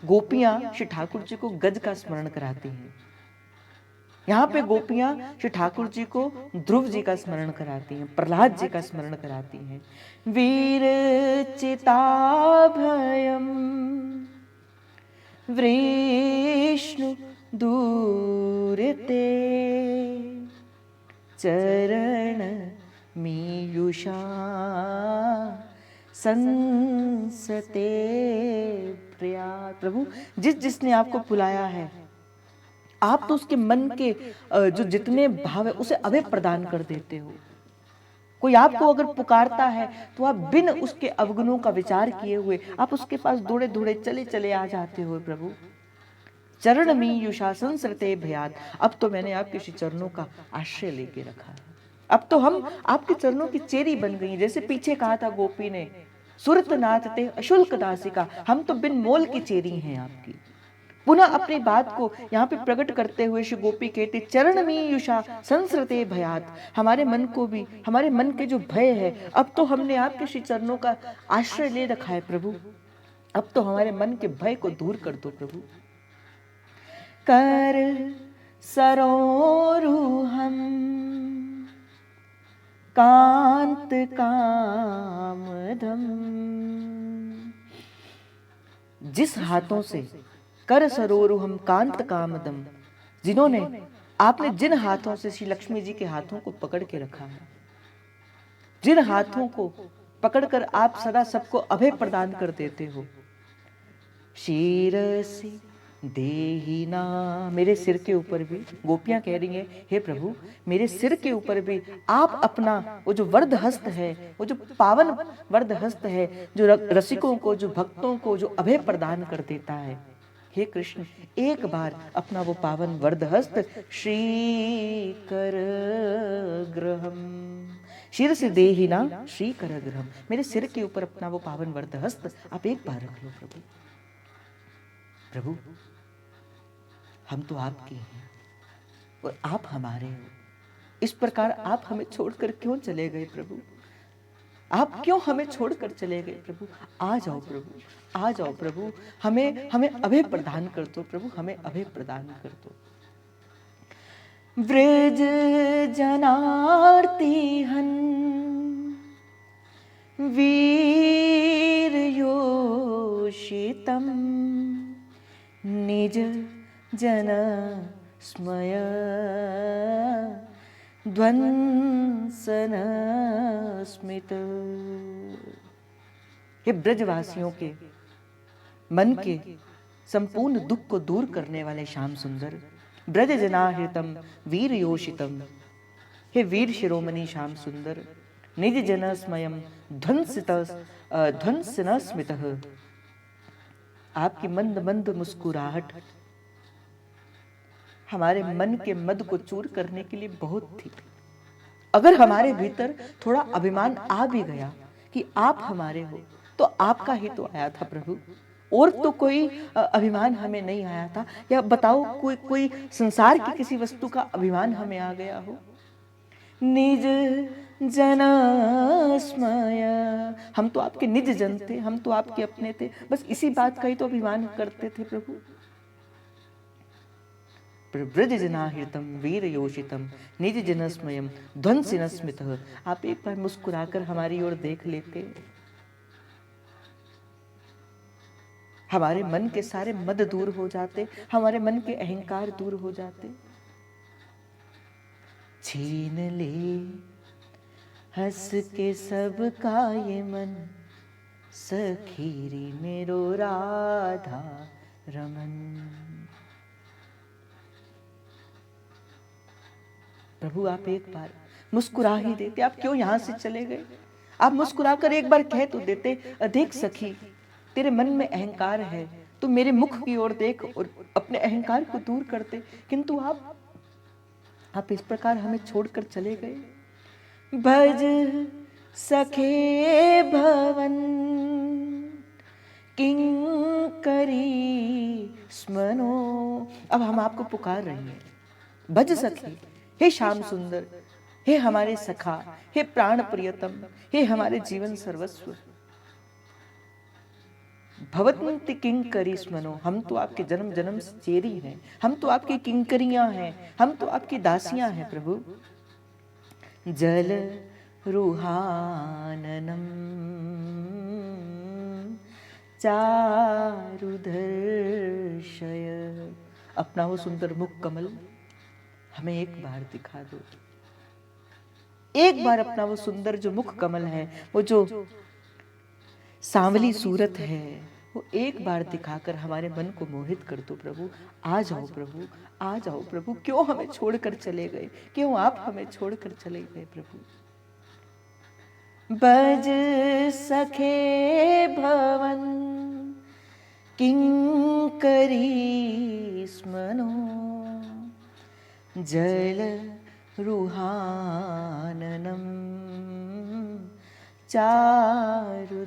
गोपियां श्री ठाकुर जी को गज का स्मरण कराती हैं। यहाँ पे गोपियां श्री ठाकुर जी को ध्रुव जी का स्मरण कराती हैं, प्रहलाद जी का स्मरण कराती हैं। वीर चिताभयम वृष्णु दूरते चरण मीयुषा संसते प्रिया। प्रभु, जिसने आपको बुलाया है, आप तो उसके मन के जो जितने भाव है उसे अभय प्रदान कर देते हो। कोई आपको अगर पुकारता है तो आप बिन उसके अवगुणों का विचार किए हुए आप उसके पास दौड़े दौड़े चले चले आ जाते हो। प्रभु, चरण मी युषा संसरते भयात। अब तो मैंने आपके श्री चरणों का आश्रय लेके रखा है। अब तो हम आपके चरणों की चेरी बन गई। जैसे पीछे कहा था गोपी ने, सुरत नाचते अशुल्क दासिका, हम तो बिन मोल की चेरी हैं आपकी। पुनः अपनी बात को यहाँ पे प्रकट करते हुए श्री गोपी कहते, चरण में युषा संसरते भयात। हमारे मन को भी, हमारे मन के जो भय है, अब तो हमने आपके श्री चरणों का आश्रय ले रखा है। प्रभु, अब तो हमारे मन के भय को दूर कर दो। प्रभु, कर सरोरुहम कांत कामदम। जिस हाथों से कर सरोरुहम कांत कामदम, जिन्होंने, आपने जिन हाथों से श्री लक्ष्मी जी के हाथों को पकड़ के रखा है, जिन हाथों को पकड़कर आप सदा सबको अभय प्रदान कर देते हो, शीरसी देहिना, मेरे सिर के ऊपर भी गोपियां कह रही हैं, हे प्रभु, मेरे सिर के ऊपर भी आप अपना वो जो वरद हस्त है, वो जो पावन वरद हस्त है, जो रसिकों को, जो भक्तों को जो अभय प्रदान कर देता है, हे कृष्ण, एक बार अपना वो पावन वरद हस्त श्री कर ग्रहम, शिर से देहिना श्री कर ग्रहम, मेरे सिर के ऊपर अपना वो पावन वरद हस्त आप एक बार रख लो। प्रभु, प्रभु, हम तो आपके हैं और आप हमारे हो। इस प्रकार आप हमें छोड़कर क्यों चले गए प्रभु? आप क्यों हमें छोड़कर चले गए प्रभु? आ जाओ प्रभु, आ जाओ प्रभु, हमें अभय प्रदान कर दो प्रभु, हमें अभय प्रदान कर दो। व्रज जनार्ती हन वीर योषितम निज जन स्मय ध्वंसन स्मित। हे ब्रजवासियों के मन के संपूर्ण दुख को दूर करने वाले श्याम सुंदर, ब्रज जनाहृतम वीर योषितम, हे वीर शिरोमणि श्याम सुंदर, निज जन स्मयम ध्वंसन स्मित। आपकी मंद मंद मुस्कुराहट हमारे मन के मद को चूर करने के लिए बहुत थी। अगर हमारे भीतर थोड़ा अभिमान आ भी गया कि आप हमारे हो, तो आपका ही तो आया था प्रभु, और तो कोई अभिमान हमें नहीं आया था। या बताओ, कोई संसार की किसी वस्तु का अभिमान हमें आ गया हो? निज जन स्मय, हम तो आपके निज जन थे, हम तो आपके अपने थे, बस इसी बात का ही तो अभिमान करते थे प्रभु। ब्रज जनाहृतम वीर योषितम निज जन स्मयम ध्वंसिन स्मित। आप एक बार मुस्कुराकर हमारी ओर देख लेते, हमारे मन के सारे मद दूर हो जाते, हमारे मन के अहंकार दूर हो जाते। छीन ले हंस के सबका ये मन, सखीरी मेरो राधा रमन। प्रभु आप एक बार मुस्कुरा ही देते, आप क्यों यहां से चले गए? आप मुस्कुराकर एक बार कह तो देते, देख सखी तेरे मन में अहंकार है, तू मेरे मुख की ओर देख और अपने अहंकार को दूर करते, किंतु आप इस प्रकार हमें छोड़कर चले गए। भज सखे भवन किंकरी स्मनो। अब हम आपको पुकार रहे हैं, भज सखे, हे श्याम सुंदर, हे हमारे सखा, हे प्राण प्रियतम, हे हमारे जीवन सर्वस्व। भवंति किंकरी स्मनो, हम तो आपके जन्म जन्म से चेरी हैं, हम तो आपकी किंकरियां हैं, हम तो आपकी दासियां हैं प्रभु। जल रुहाननम चारुदर्शय, अपना वो सुंदर मुख कमल हमें एक बार दिखा दो। एक बार अपना वो सुंदर जो मुख कमल है, वो जो सांवली सूरत है, वो एक बार दिखाकर हमारे मन को मोहित कर दो प्रभु। आ जाओ प्रभु, आ जाओ प्रभु। क्यों हमें छोड़कर चले गए? क्यों आप हमें छोड़कर चले गए प्रभु? बज सखे भवन किंकरी स्मनो, जल रुहाननम चारुदर्शय।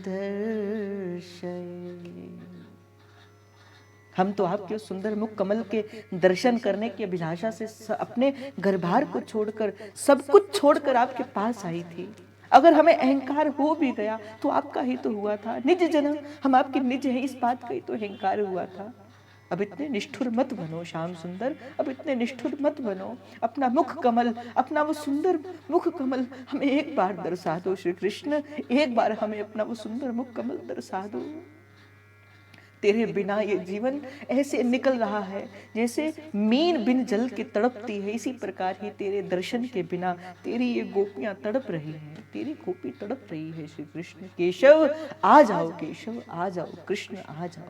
हम तो आपके सुंदर मुख कमल के दर्शन करने की अभिलाषा से अपने घर बार को छोड़कर, सब कुछ छोड़कर आपके पास आई थी। अगर हमें अहंकार हो भी गया तो आपका ही तो हुआ था। निज जन्म हम आपके निज हैं, इस बात का ही तो अहंकार हुआ था। अब इतने निष्ठुर मत बनो श्याम सुंदर, अब इतने निष्ठुर मत बनो। अपना मुख कमल, अपना वो सुंदर मुख कमल हमें एक बार दर्शा दो श्री कृष्ण। एक बार हमें अपना वो सुंदर मुख कमल दर्शा दो। तेरे बिना ये जीवन ऐसे निकल रहा है जैसे मीन बिन जल के तड़पती है, इसी प्रकार ही तेरे दर्शन के बिना तेरी ये गोपियां तड़प रही हैं, तेरी गोपी तड़प रही है श्री कृष्ण। केशव आ जाओ, केशव आ जाओ, कृष्ण आ जाओ।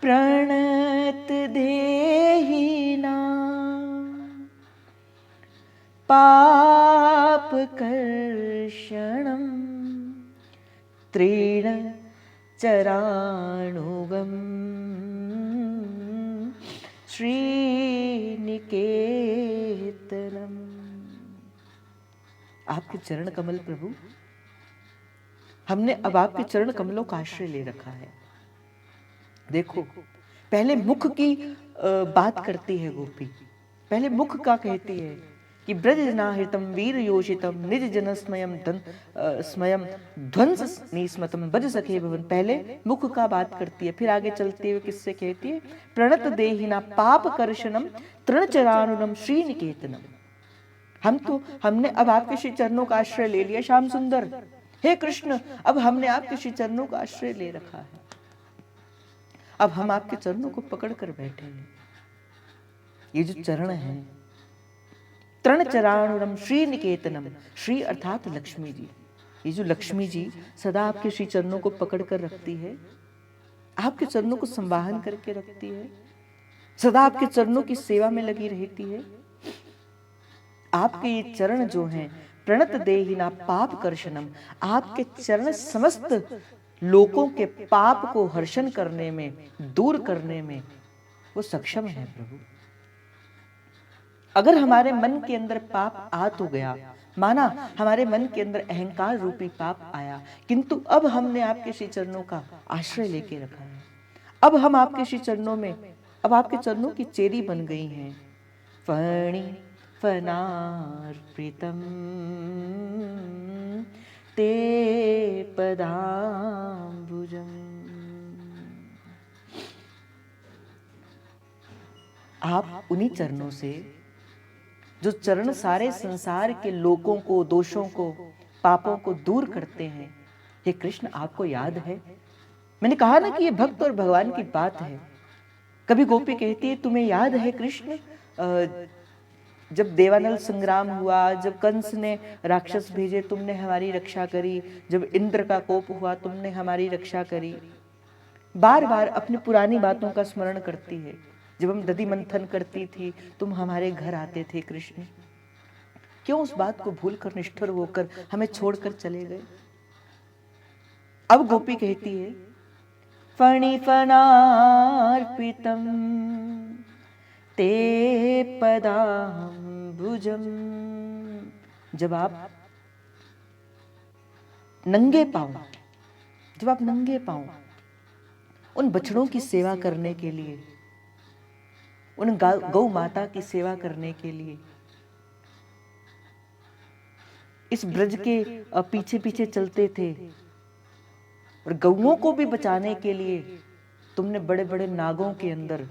प्रणत देहिना पाप कर्षणम त्रीण चराणुगम श्रीनिकेतनम। आपके चरण कमल प्रभु, हमने अब आपके चरण कमलों का आश्रय ले रखा है। देखो, पहले मुख की बात करती है गोपी, पहले मुख का कहती है कि ब्रजनाहृतम वीर योषितम निज जन स्मयम ध्वंस निस्मतम बज सखे भवन। पहले मुख का बात करती है, फिर आगे चलते हुए किससे कहती है? प्रणत देहिना पाप कर्षणम तृणचरानुनम श्रीनिकेतनम। हमने अब आपके श्री चरणों का आश्रय ले लिया श्याम सुंदर। हे कृष्ण, अब हमने आपके श्री चरणों का आश्रय ले रखा है। अब हम आपके चरणों को पकड़ कर बैठे हैं। ये जो चरण है, तृण चराणुरम श्री निकेतनम, श्री अर्थात लक्ष्मी जी। ये जो लक्ष्मी जी सदा आपके श्री चरणों को पकड़ कर रखती है, आपके चरणों को संवाहन करके रखती है, सदा आपके चरणों की सेवा में लगी रहती है। आपके ये चरण जो हैं, प्रणत देहिना पाप कर्षणम, आपके चरण समस्त लोगों के पाप को हर्षण करने में, दूर करने में वो सक्षम है प्रभु। अगर हमारे मन के अंदर पाप आ तो गया, माना हमारे मन के अंदर अहंकार रूपी पाप आया, किंतु अब हमने आपके श्री चरणों का आश्रय लेके रखा है। अब हम आपके श्री चरणों में, अब आपके चरणों की चेरी बन गई हैं। फणी फनार्पितम ते पदाम्बुजम। आप उन्हीं चरणों से, जो चरण सारे संसार के लोगों को, दोषों को, पापों को दूर करते हैं, हे कृष्ण आपको याद है? मैंने कहा ना कि ये भक्त और भगवान की बात है। कभी गोपी कहती है, तुम्हें याद है कृष्ण जब देवानल संग्राम हुआ, जब कंस ने राक्षस भेजे, तुमने हमारी रक्षा करी। जब इंद्र का कोप हुआ, तुमने हमारी रक्षा करी। बार बार अपनी पुरानी बातों का स्मरण करती है। जब हम दधि मंथन करती थी, तुम हमारे घर आते थे कृष्ण। क्यों उस बात को भूलकर, निष्ठुर होकर हमें छोड़कर चले गए? अब गोपी कहती है, फणिफणार्पितम ते पदाम्बुजम। जब आप नंगे पांव उन बछड़ों की सेवा करने के लिए, उन गौ माता की सेवा करने के लिए इस ब्रज के पीछे पीछे चलते थे, और गौओं को भी बचाने के लिए तुमने बड़े बड़े नागों के अंदर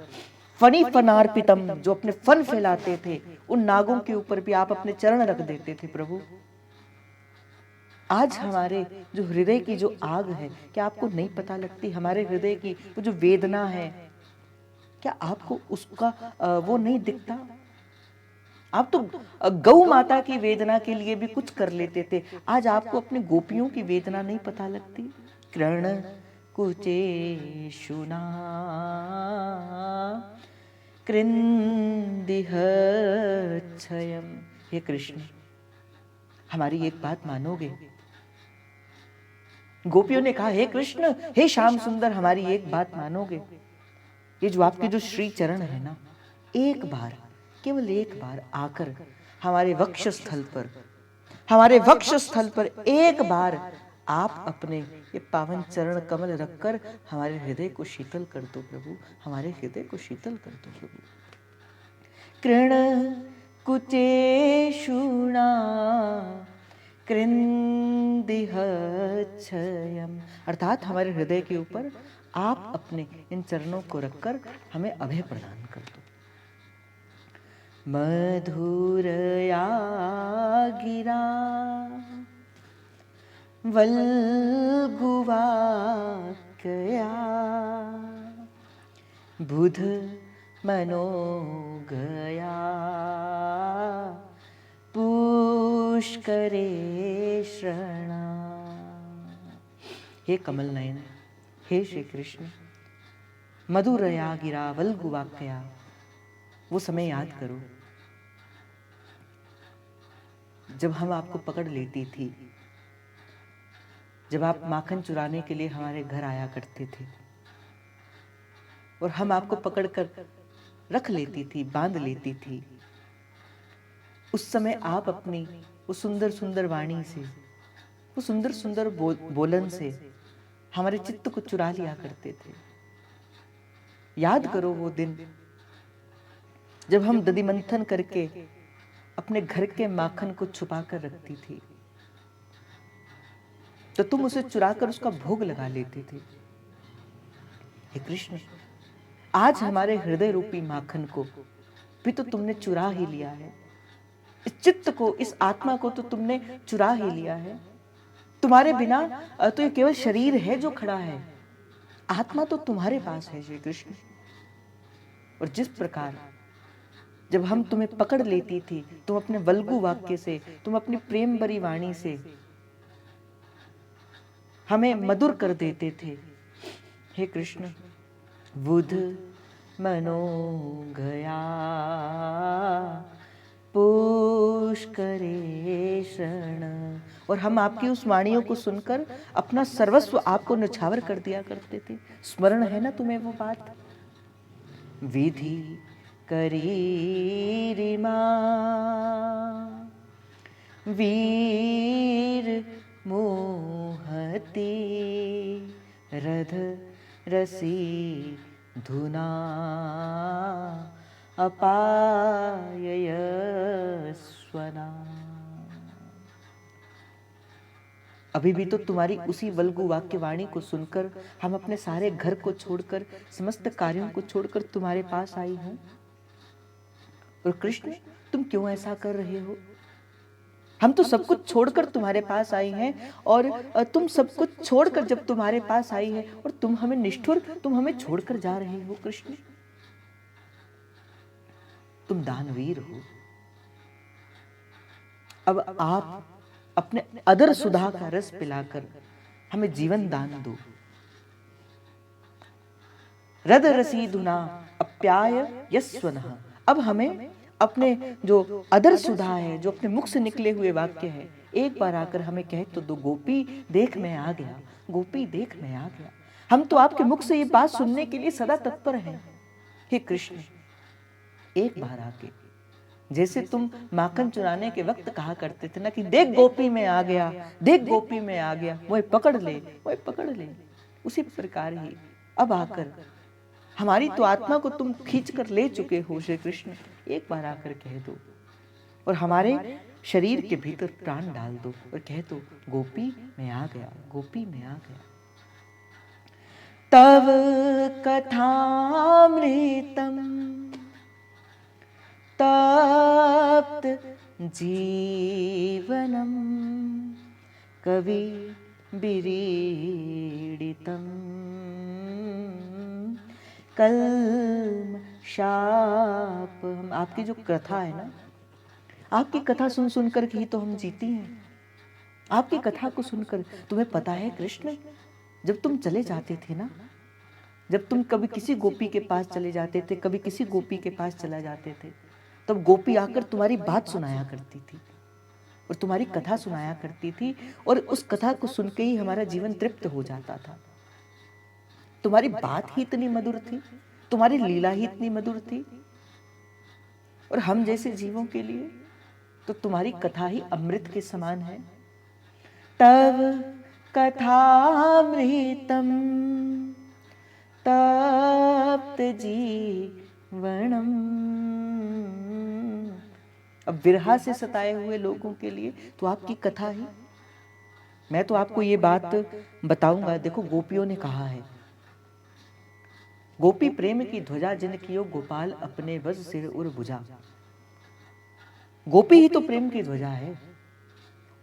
फनी फनार्पितम, जो अपने फन फैलाते थे, उन नागों के ऊपर भी आप अपने चरण रख देते थे प्रभु। आज हमारे जो हृदय की जो आग है, क्या आपको नहीं पता लगती? हमारे हृदय की वो जो वेदना है, क्या आपको उसका वो नहीं दिखता? आप तो गौ माता की वेदना के लिए भी कुछ कर लेते थे, आज आपको अपनी गोपियों की वेदना नहीं पता लगती? कृण कुचेषुना कृन्दिहच्छयम्। हे कृष्ण, हमारी एक बात मानोगे? गोपियों ने कहा, हे कृष्ण, हे श्याम सुंदर, हमारी एक बात मानोगे? ये जो आपके जो श्री चरण है ना, एक बार, केवल एक बार आकर हमारे वक्ष स्थल पर एक बार आप अपने ये पावन चरण कमल रखकर हमारे हृदय को शीतल कर दो प्रभु, हमारे हृदय को शीतल कर दो प्रभु। कृण कुचेषुणा कृन्दिहच्छयम्, अर्थात हमारे हृदय के ऊपर आप अपने इन चरणों को रखकर हमें अभय प्रदान कर दो। मधुरया गिरा वल्गुवाक्या बुध मनोगया पुष्करे शरणा। हे कमल नयन, हे श्री कृष्ण, मधुरया गिरा वल्गुवाक्या, वो समय याद करो जब हम आपको पकड़ लेती थी, जब आप माखन चुराने के लिए हमारे घर आया करते थे और हम आपको पकड़कर रख लेती थी, बांध लेती थी। उस समय आप अपनी वो सुंदर सुंदर वाणी से, वो सुंदर सुंदर बोलन से हमारे चित्त को चुरा लिया करते थे। याद करो वो दिन जब हम दधि मंथन करके अपने घर के माखन को छुपा कर रखती थी, तो तुम उसे चुराकर उसका भोग लगा लेते थे। हे कृष्ण, आज हमारे हृदय रूपी माखन को भी तो तुमने चुरा ही लिया है। इस चित्त को, इस आत्मा को तो तुमने चुरा ही लिया है। तुम्हारे बिना तो ये केवल शरीर है जो खड़ा है, आत्मा तो तुम्हारे पास है श्री कृष्ण। और जिस प्रकार जब हम तुम्हें पकड़ लेती थी, तुम अपने वल्गु वाक्य से, तुम अपनी प्रेम भरी वाणी से हमें मधुर कर देते थे। हे कृष्ण, बुध मनोगया पुष्करे शरण, और हम आपकी उस वाणियों को सुनकर अपना सर्वस्व आपको न्यौछावर कर दिया करते थे। स्मरण है ना तुम्हें वो बात? विधि करी रिमा वीर मोहती रध रसी धुना अपायस्वना। अभी भी तो तुम्हारी उसी वल्गु वाक्य वाणी को सुनकर हम अपने सारे घर को छोड़कर, समस्त कार्यों को छोड़कर तुम्हारे पास आई हूं। और कृष्ण, तुम क्यों ऐसा कर रहे हो? हम तो सब कुछ छोड़कर तुम्हारे पास आई हैं, और तुम सब कुछ छोड़कर जब तुम्हारे पास आई है और तुम हमें निष्ठुर, तुम हमें छोड़कर जा रहे हो। कृष्ण, तुम दानवीर हो, अब आप अपने अदर सुधा का रस पिलाकर हमें जीवन दान दो। रद रसी धुना अप्याय यस्वनः। अब हमें अपने जो अदर सुधा है, जो अपने मुख से निकले हुए वाक्य है, एक बार आकर हमें कह तो दो, गोपी देख मैं आ गया, गोपी देख मैं आ गया। हम तो आपके मुख से ये बात सुनने के लिए सदा तत्पर हैं। हे कृष्ण, एक बार आके, जैसे तुम माखन चुराने के वक्त कहा करते थे ना कि देख गोपी में आ गया, देख गोपी में आ गया, वही पकड़ ले, वही पकड़ ले, उसी प्रकार ही अब आकर हमारी तो आत्मा को तुम खींच कर ले चुके हो श्री कृष्ण, एक बार आकर कह दो और हमारे शरीर के भीतर प्राण डाल दो और कह दो, गोपी मैं आ गया, गोपी मैं आ गया। तव कथामृतम तप्त जीवनम कवि विरीडितम कल्म शाप। हम आपकी जो कथा है ना, आपकी कथा सुन सुनकर ही तो हम जीती हैं। आपकी कथा को सुनकर, तुम्हें पता है कृष्ण, जब तुम चले जाते थे ना, जब तुम कभी किसी गोपी के पास चले जाते थे, कभी किसी गोपी के पास चला जाते थे, तब गोपी आकर तुम्हारी बात सुनाया करती थी और तुम्हारी कथा सुनाया करती थी और उस कथा को सुन के ही हमारा जीवन तृप्त हो जाता था। तुम्हारी बात ही इतनी मधुर थी, तुम्हारी लीला ही इतनी मधुर थी, और हम जैसे जीवों के लिए तो तुम्हारी कथा ही अमृत के समान है। तव कथामृतम तप्त जीवनम। अब विरहा से सताए हुए लोगों के लिए तो आपकी कथा ही। मैं तो आपको ये बात बताऊंगा, देखो गोपियों ने कहा है, गोपी प्रेम की ध्वजा जिन कियो गोपाल अपने बस सिर उर भुजा। गोपी ही तो प्रेम की ध्वजा है।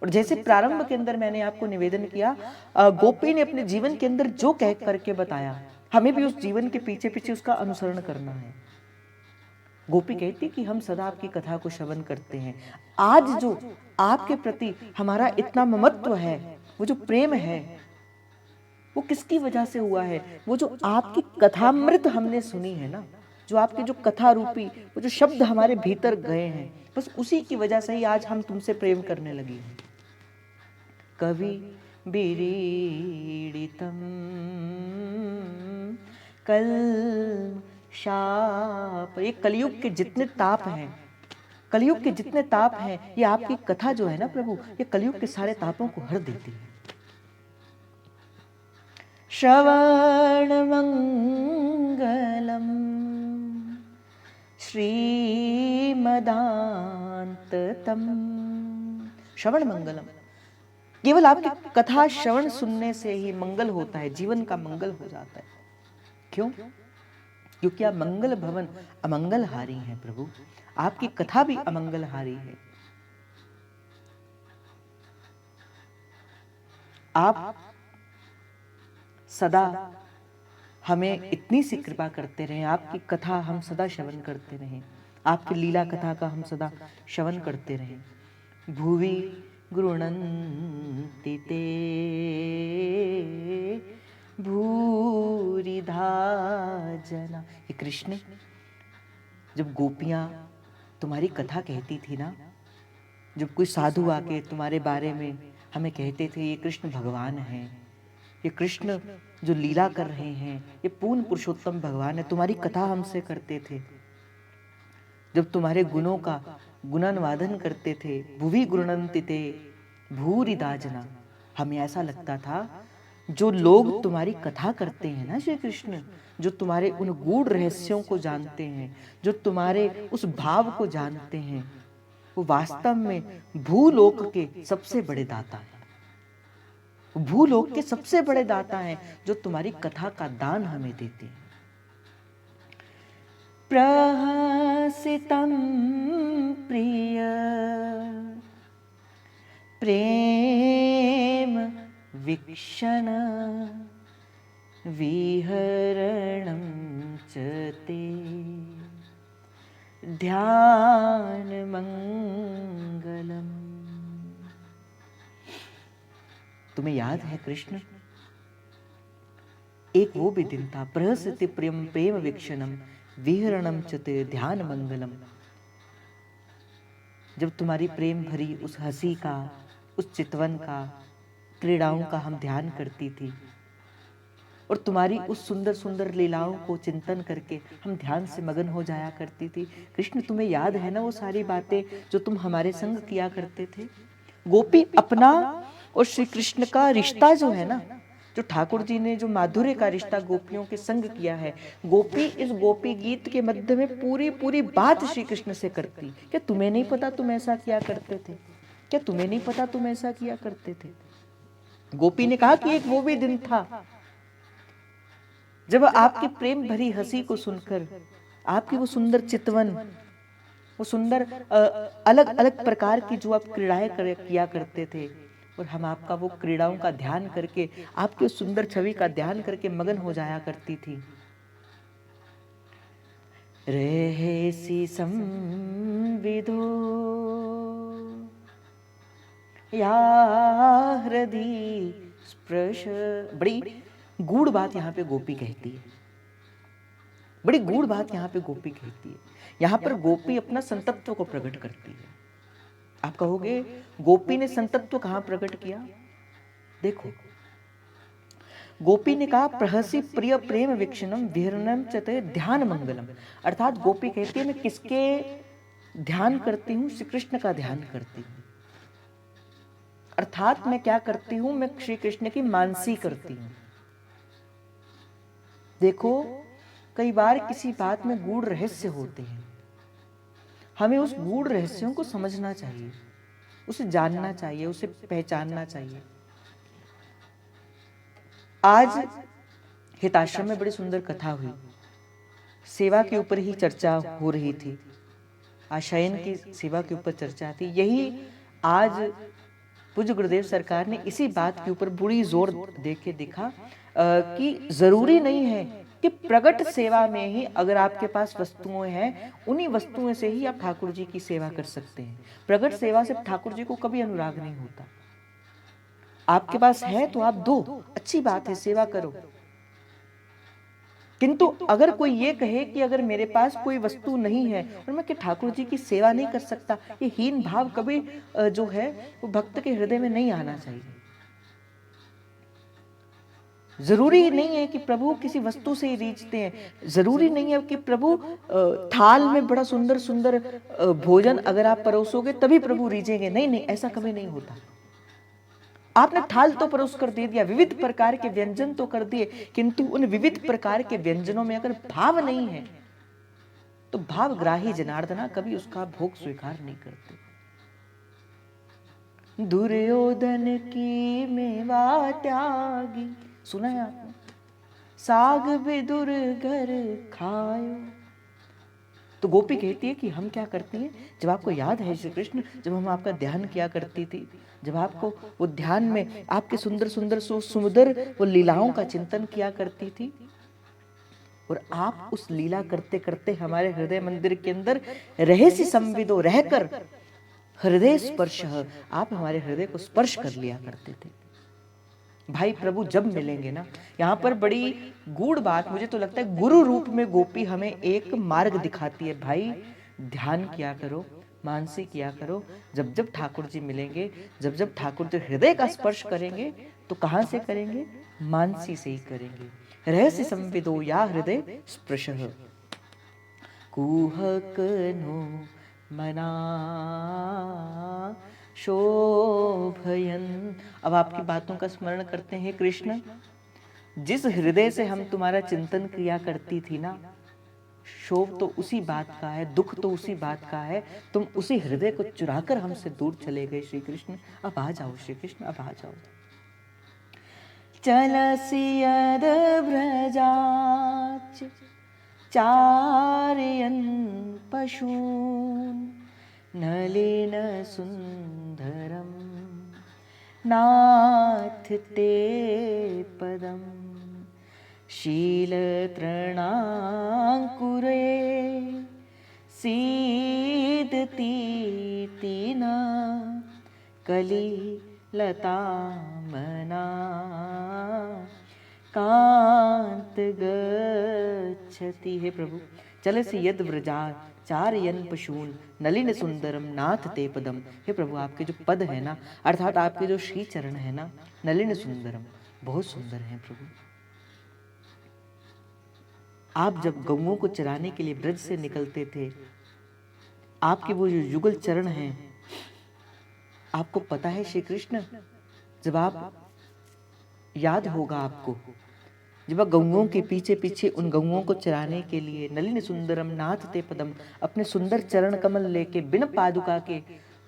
और जैसे प्रारंभ के अंदर मैंने आपको निवेदन किया, गोपी ने अपने जीवन के अंदर जो कह करके बताया, हमें भी उस जीवन के पीछे पीछे उसका अनुसरण करना है। गोपी कहती कि हम सदा आपकी कथा को श्रवण करते हैं। आज जो आपके प्रति हमारा इतना ममत्व है, वो जो प्रेम है, वो किसकी वजह से हुआ है? वो जो आपकी कथामृत हमने सुनी है ना, जो आपके जो कथा रूपी वो जो शब्द हमारे भीतर गए हैं, बस उसी की वजह से ही आज हम तुमसे प्रेम करने लगे हैं। कवि विरीडितम कल शाप। ये कलयुग के जितने ताप हैं, कलयुग के जितने ताप हैं, ये आपकी कथा जो है ना प्रभु, ये कलयुग के सारे तापों को हर देती है। श्रवण मंगलम श्रीमदान्ततम। श्रवण मंगलम, केवल आपकी कथा श्रवण सुनने से ही मंगल होता है, जीवन का मंगल हो जाता है। क्यों? क्योंकि आप मंगल भवन अमंगलहारी हैं प्रभु, आपकी कथा भी अमंगलहारी है। आप सदा हमें इतनी सी कृपा करते रहें, आपकी कथा हम सदा श्रवण करते रहें, आपकी लीला कथा का हम सदा श्रवण करते रहें। भुवि गृह्णन्ति ते भूरिधा जना। हे कृष्ण, जब गोपियां तुम्हारी कथा कहती थी ना, जब कोई साधु आके तुम्हारे बारे में हमें कहते थे ये कृष्ण भगवान हैं, ये कृष्ण जो लीला कर रहे हैं, ये पूर्ण पुरुषोत्तम भगवान है, तुम्हारी कथा हमसे करते थे, जब तुम्हारे गुणों का गुणानुवादन करते थे, भुवि गृह्णन्ति ते भूरिधा जना, हमें ऐसा लगता था जो लोग तुम्हारी कथा करते हैं ना श्री कृष्ण, जो तुम्हारे उन गूढ़ रहस्यों को जानते हैं, जो तुम्हारे उस भाव को जानते हैं, वो वास्तव में भूलोक के सबसे बड़े दाता हैं। भूलोक के सबसे बड़े दाता हैं जो तुम्हारी कथा का दान हमें देते हैं। प्रहसितम प्रिय प्रेम वीक्षण विहरणं च ते ध्यान मंगलम। तुम्हें याद है कृष्ण, एक वो भी दिन था, प्रहसति प्रियम प्रेम वीक्षणम विहरणम च ते ध्यान मंगलम, जब तुम्हारी प्रेम भरी उस हंसी का, उस चितवन का, क्रीड़ाओं का हम ध्यान करती थी, और तुम्हारी उस सुंदर सुंदर लीलाओं को चिंतन करके हम ध्यान से मगन हो जाया करती थी। कृष्ण तुम्हें याद है ना वो सारी बातें जो तुम हमारे संग किया करते थे? गोपी अपना और श्री कृष्ण का रिश्ता जो है ना, जो ठाकुर जी ने जो माधुर्य का रिश्ता गोपियों के संग किया है, गोपी इस गोपी गीत के मध्य में पूरी पूरी बात श्री कृष्ण से करती। क्या तुम्हें नहीं पता तुम ऐसा किया करते थे? क्या तुम्हें नहीं पता तुम ऐसा किया करते थे? गोपी ने कहा कि एक वो भी दिन था जब आपकी प्रेम भरी हंसी को सुनकर, आपकी वो सुंदर चितवन, वो सुंदर अलग अलग प्रकार की जो आप क्रीड़ाएं किया करते थे, और हम आपका वो क्रीड़ाओं का ध्यान करके, आपकी उस सुंदर छवि का ध्यान करके मगन हो जाया करती थी। रहेसी संविदो या हृदय स्पर्श। बड़ी गूढ़ बात यहाँ पे गोपी कहती है, बड़ी गूढ़ बात यहाँ पे गोपी कहती है। यहाँ पर गोपी अपना संतत्व को प्रकट करती है। आप कहोगे गोपी ने संतत्व कहाँ प्रकट किया? देखो, गोपी ने कहा प्रहसी प्रिय प्रेम वीक्षणम विहरणम चते ध्यान मंगलम, अर्थात गोपी कहती है मैं किसके ध्यान करती हूँ? श्री कृष्ण का ध्यान करती हूँ। अर्थात मैं क्या करती हूँ? मैं श्री कृष्ण की मानसी करती हूँ। देखो, कई बार किसी बात में गूढ़ रहस्य होते हैं, हमें उस गूढ़ रहस्यों को समझना चाहिए, उसे जानना चाहिए, उसे पहचानना चाहिए। आज हिताश्रम में बड़ी सुंदर कथा हुई, सेवा के ऊपर ही चर्चा हो रही थी, आशयन की सेवा के ऊपर चर्चा थी। यही आज पूज्य गुरुदेव सरकार ने इसी बात के ऊपर बड़ी जोर दे के दिखा कि जरूरी नहीं है कि प्रगट सेवा में ही अगर आपके पास वस्तुएं हैं, उन्हीं वस्तुओं से ही आप ठाकुर जी की सेवा कर सकते हैं। प्रगट सेवा से ठाकुर जी को कभी अनुराग नहीं होता। आपके पास है तो आप दो, अच्छी बात है, सेवा करो। किंतु अगर कोई ये कहे कि अगर मेरे पास कोई वस्तु नहीं है और मैं कि ठाकुर जी की सेवा नहीं कर सकता, ये हीन भाव कभी जो है वो भक्त के हृदय में नहीं आना चाहिए। जरूरी नहीं है कि प्रभु किसी वस्तु से ही रीझते हैं, जरूरी नहीं है कि प्रभु थाल में बड़ा सुंदर सुंदर भोजन अगर आप परोसोगे तभी प्रभु रीझेंगे। नहीं नहीं, ऐसा कभी नहीं होता। आपने थाल तो परोस कर दे दिया, विविध प्रकार के व्यंजन तो कर दिए, किंतु उन विविध प्रकार के व्यंजनों में अगर भाव नहीं है तो भावग्राही जनार्दना कभी उसका भोग स्वीकार नहीं करते। दुर्योधन की मेवा त्यागी, सुना है आपने? साग विदुर घर खायो। तो गोपी कहती है कि हम क्या करती हैं, जब आपको याद है श्री कृष्ण, जब हम आपका ध्यान किया करती थी, जब आपको वो ध्यान में आपके सुंदर सुंदर सुमधुर वो लीलाओं का चिंतन किया करती थी, और आप उस लीला करते करते हमारे हृदय मंदिर के अंदर रहस्य संविदो रहकर हृदय स्पर्श, आप हमारे हृदय को स्पर्श कर लिया करते थे। भाई प्रभु जब मिलेंगे ना, यहाँ पर बड़ी गूढ़ बात, मुझे तो लगता है गुरु रूप में गोपी हमें एक मार्ग दिखाती है। भाई ध्यान किया करो, मानसी किया करो, जब जब ठाकुर जी मिलेंगे, जब जब ठाकुर जी हृदय का स्पर्श करेंगे तो कहाँ से करेंगे? मानसी से ही करेंगे। रहस्य संविदो या हृदय स्पर्श कुहक नो मना शोभयन। अब आपकी बातों का स्मरण करते हैं कृष्ण, जिस हृदय से हम तुम्हारा चिंतन किया करती थी ना, शोभ तो उसी बात का है, दुख तो उसी बात का है, तुम उसी हृदय को चुराकर हमसे दूर चले गए श्री कृष्ण। अब आ जाओ श्री कृष्ण, अब आ जाओ। चलसियद ब्रजाच चारयन पशून नलिन सुंदरम नाथ ते पदम शीलतृणांकुरे सीदती तीना कली लताम मना कांत गच्छति। हे प्रभु, चलसि यद व्रजा चारयन पशून नलिन सुंदरम नाथ ते पदम। हे प्रभु, आपके जो पद है ना, अर्थात आपके जो श्री चरण है ना, नलिन सुंदरम, बहुत सुंदर हैं प्रभु। आप जब गौओं को चराने के लिए ब्रज से निकलते थे, आपके वो जो युगल चरण हैं, आपको पता है श्री कृष्ण, जब आप याद होगा आपको, जब आप गौओं के पीछे पीछे उन गौओं को चराने के लिए नलिन सुंदरम नाथ ते पदम, अपने सुंदर चरण कमल लेके बिन पादुका के,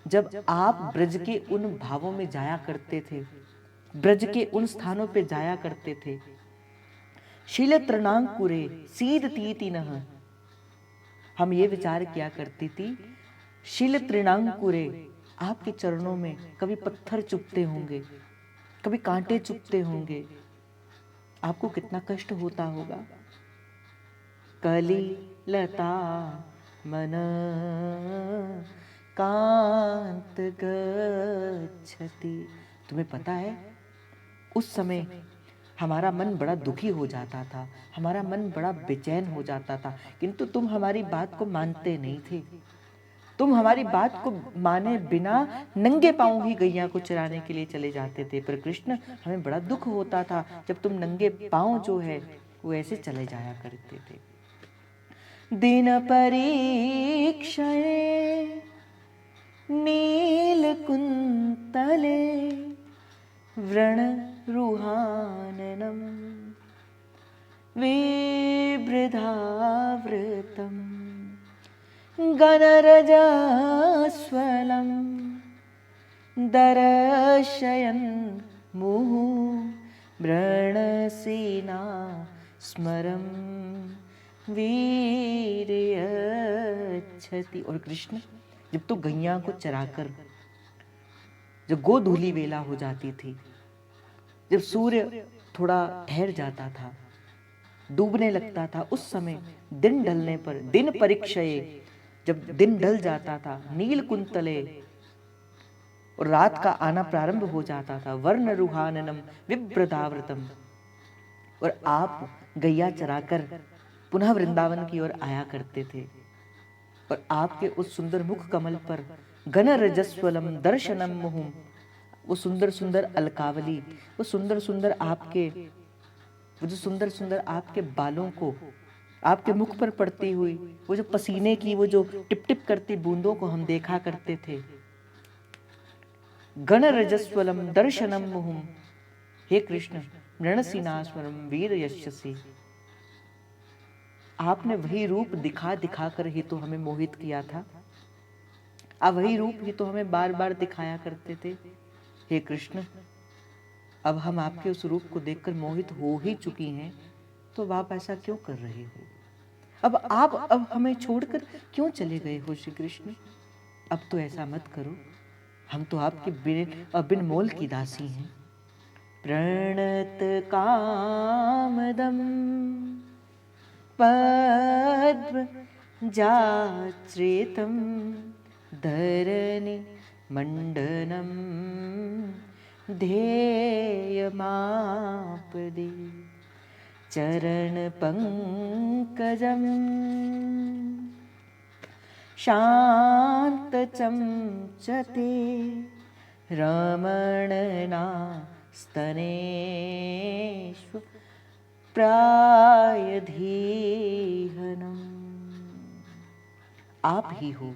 जब आप ब्रज के उन भावों में जाया करते थे, ब्रज के उन स्थानों पे जाया करते थे, शील तृणांकुरे सीद तीति नह, हम ये विचार किया करती थी, शील तृणांकुरे, आपके चरणों में कभी पत्थर चुभते होंगे, कभी कांटे चुभते होंगे, आपको कितना कष्ट होता होगा। कली लता मन कांत गच्छति। तुम्हें पता है, उस समय हमारा मन बड़ा दुखी हो जाता था, हमारा मन बड़ा बेचैन हो जाता था, किंतु तुम हमारी बात को मानते नहीं थे। तुम हमारी बात को माने बिना नंगे पांव ही गैया को चराने के लिए चले जाते थे। पर कृष्ण, हमें बड़ा दुख होता था जब तुम नंगे पांव जो है वो ऐसे चले जाया करते थे। दिन परीक्षये नील कुंतले व्रण रुहाननम विवृधावृतम गणरजस्वलं दर्शयन् मुहुः वृणसेना स्मरं वीर्यच्छति। और कृष्ण, जब तो गैया को चराकर जब गोधूली वेला हो जाती थी, जब सूर्य थोड़ा ठहर जाता था, डूबने लगता था, उस समय दिन ढलने पर, दिन परीक्षये, जब दिन ढल जाता था, नील कुंतले, और रात का आना प्रारंभ हो जाता था, वर्ण रुहाननम विव्रतावृतम, और आप गैया चराकर पुनः वृंदावन की ओर आया करते थे, और आपके उस सुंदर मुख कमल पर घन रजस्वलम दर्शनम मुहुम, वो सुंदर सुंदर अलकावली, वो सुंदर सुंदर आपके, वो जो सुंदर सुंदर आपके बालों को, आपके मुख पर पड़ती हुई वो जो पसीने की वो जो टिप टिप करती बूंदों को हम देखा करते थे। गण रजस्वलम दर्शनम मुहुम, हे कृष्ण, मृणसीनास्वरम वीर यशसी, आपने वही रूप दिखा दिखा कर ही तो हमें मोहित किया था, आप वही रूप ही तो हमें बार बार दिखाया करते थे। हे कृष्ण, अब हम आपके उस रूप को देखकर मोहित हो ही चुकी हैं, तो आप ऐसा क्यों कर रहे हो? अब हमें छोड़कर क्यों चले गए हो श्री कृष्ण? अब तो ऐसा मत करो, हम तो आपके बिन मोल की दासी हैं। प्रणत कामदम पद्म जाश्रितम धरणी मंडनम ध्येयमापदे चरण पंकजम शांत चमचते रमणना स्तनेषु प्रायधीहनम। आप ही हो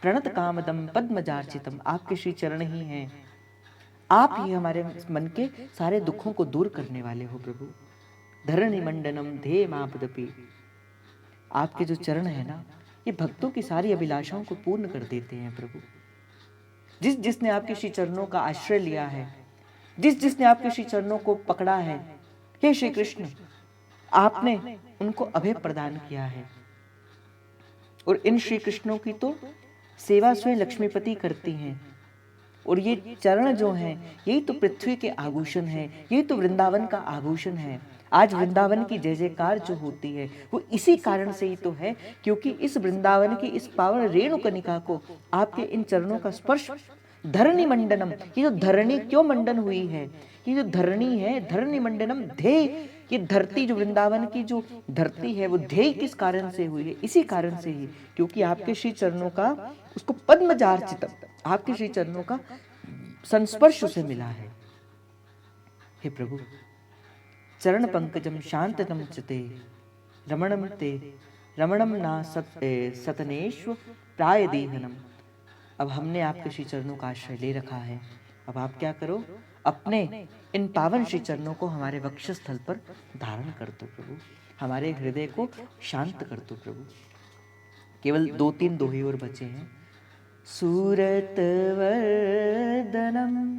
प्रणत कामदम पद्मजार्चितम, आपके श्री चरण ही हैं, आप ही हमारे मन के सारे दुखों को दूर करने वाले हो प्रभु। धरणी मंडनम ध्येय मापदपि, आपके जो चरण है ना, ये भक्तों की सारी अभिलाषाओं को पूर्ण कर देते हैं प्रभु। जिसने आपके श्री चरणों का आश्रय लिया है, जिसने आपके श्री चरणों को पकड़ा है, हे श्री कृष्ण, आपने उनको अभय प्रदान किया है। और इन श्री कृष्णों की तो सेवा स्वयं लक्ष्मीपति करती हैं, और ये चरण जो हैं, यही तो पृथ्वी के आभूषण हैं, यही तो वृंदावन का आभूषण है। आज वृंदावन की जय जयकार जो होती है वो इसी कारण से ही तो है, क्योंकि इस वृंदावन की इस पावन रेणुकनिका को आपके इन चरणों का स्पर्श, धरणी मंडनम, ये जो धरणी क्यों मंडन हुई है, कि जो धरणी है, धरणी मंडनम ध्येय, ये धरती जो वृंदावन की जो धरती है वो ध्येय किस कारण से हुई है? इसी कारण से ही, क्योंकि आपके श्री चरणों का, उसको पद्मजार्चितम, आपके श्री चरणों का संस्पर्श उसे मिला है। हे प्रभु, चरण पंकजम शांततम चते रमणम ते रमणम ना सतनेश्व प्राय देहनम। अब हमने आपके श्री चरणों का आश्रय ले रखा है, अब आप क्या करो, अपने इन पावन श्री चरणों को हमारे वक्षस्थल पर धारण कर दो प्रभु, हमारे हृदय को शांत कर दो प्रभु। केवल 2-3 दोहे और बचे हैं। सूरत वर्धनम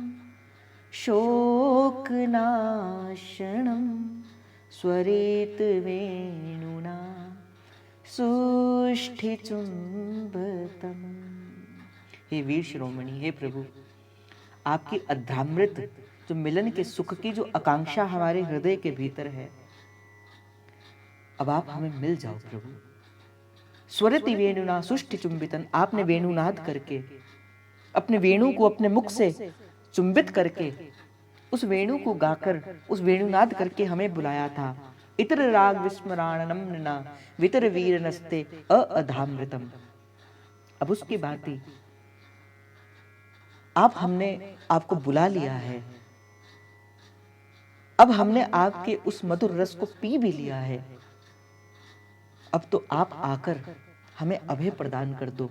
शोकनाशनम स्वरित वेणुना सुष्ठिचुंबतम। हे वीर शिरोमणि, हे प्रभु, आपकी अध्यामृत जो मिलन के सुख की जो आकांक्षा हमारे हृदय के भीतर है, अब आप हमें मिल जाओ प्रभु। स्वरिति वेणुना सुष्टि चुंबितन, आपने वेणुनाद करके, अपने वेणु को अपने मुख से चुंबित करके, उस वेणु को गाकर, उस वेणुनाद करके हमें बुलाया था। इतर राग विस्मराणनम नृणा वितर वीर नस्ते अधामृतम। अब उसकी बात ही, अब हमने आपको बुला लिया है, अब हमने आपके उस मधुर रस को पी भी लिया है, अब तो आप आकर हमें अभय प्रदान कर दो।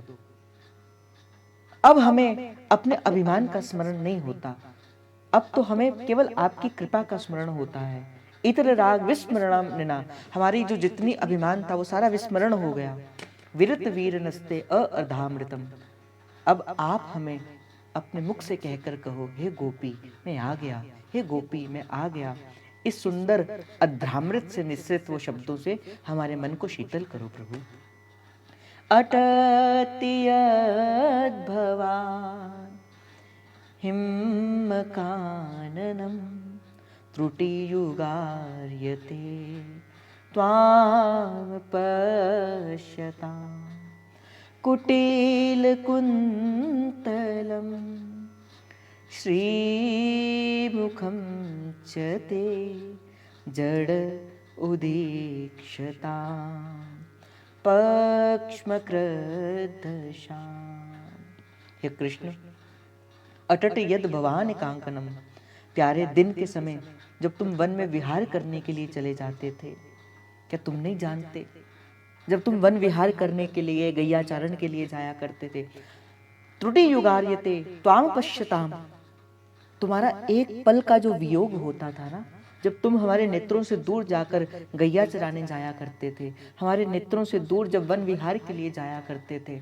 अब हमें अपने अभिमान का स्मरण नहीं होता, अब तो हमें केवल आपकी कृपा का स्मरण होता है। इतर राग विस्मरणम निना, हमारी जो जितनी अभिमान था वो सारा विस्मरण हो गया। विरत वीर नस्ते अधामृतम, अब आप हमें अपने मुख से कहकर कहो, हे गोपी मैं आ गया, हे गोपी मैं आ गया। इस सुंदर अध्यामृत से मिश्रित वो शब्दों से हमारे मन को शीतल करो प्रभु। अटतियद् भवान् हिमकाननम त्रुटियुगार्यते त्वां पश्यतां कुटिलकुन्तलं श्रीमुखं च ते जड उदीक्षतां पक्ष्मकृदशाम्। हे कृष्ण, अटट यद भवान कांकनम, प्यारे दिन के समय जब तुम वन में विहार करने के लिए चले जाते थे, क्या तुम नहीं जानते, जब तुम वन विहार करने के लिए, गैयाचारण के लिए जाया करते थे, त्रुटि युगार्यते त्वां पश्यताम, तुम्हारा एक पल का जो वियोग होता था ना, जब तुम हमारे नेत्रों से दूर जाकर गैया चराने जाया करते थे, हमारे नेत्रों से दूर जब वन विहार के लिए जाया करते थे,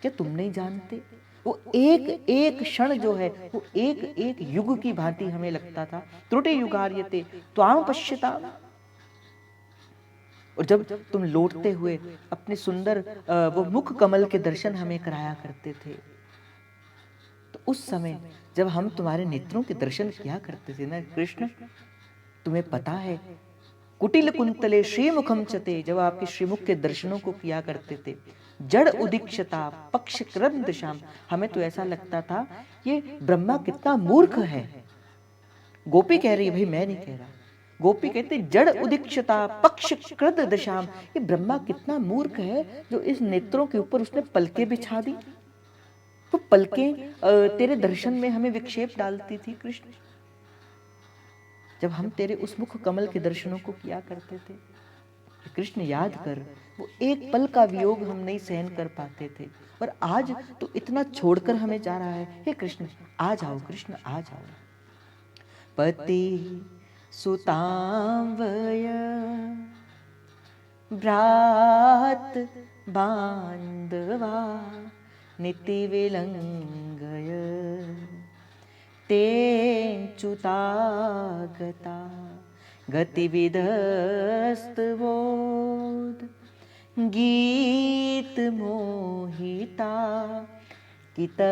क्या तुम नहीं जानते, वो एक एक क्षण जो है वो एक एक युग की भांति हमें लगता था। त्रुटि युगार्यते त्वां पश्यताम, और जब तुम लौटते हुए अपने सुंदर वो मुख कमल के दर्शन हमें कराया करते थे, तो उस समय जब हम तुम्हारे नेत्रों के दर्शन किया करते थे ना कृष्ण, तुम्हें पता है, कुटिल कुंतले श्रीमुखम चते, जब आपके श्रीमुख के दर्शनों को किया करते थे, जड़ उदीक्षता पक्ष क्रंद शाम, हमें तो ऐसा लगता था ये ब्रह्मा कितना मूर्ख है। गोपी कह रही है, भाई मैं नहीं कह रहा, गोपी कहते जड़ उदीक्षता पक्ष कृद दशाम, ये ब्रह्मा कितना मूर्ख है जो इस नेत्रों के ऊपर उसने पलकें बिछा दी। वो पलकें तेरे दर्शन में हमें विक्षेप डालती थी कृष्ण, जब हम तेरे उस मुख कमल के दर्शनों को किया करते थे। कृष्ण याद कर, वो एक पल का वियोग हम नहीं सहन कर पाते थे, और आज तो इतना छोड़कर हमें जा रहा है। हे कृष्ण आ जाओ, कृष्ण आ जाओ। पति सुतांवय भ्रात बांधवा नीति विलंगय तेंच्युतागता गतिविधस्तवोद गीत मोहिता कितवयोषिता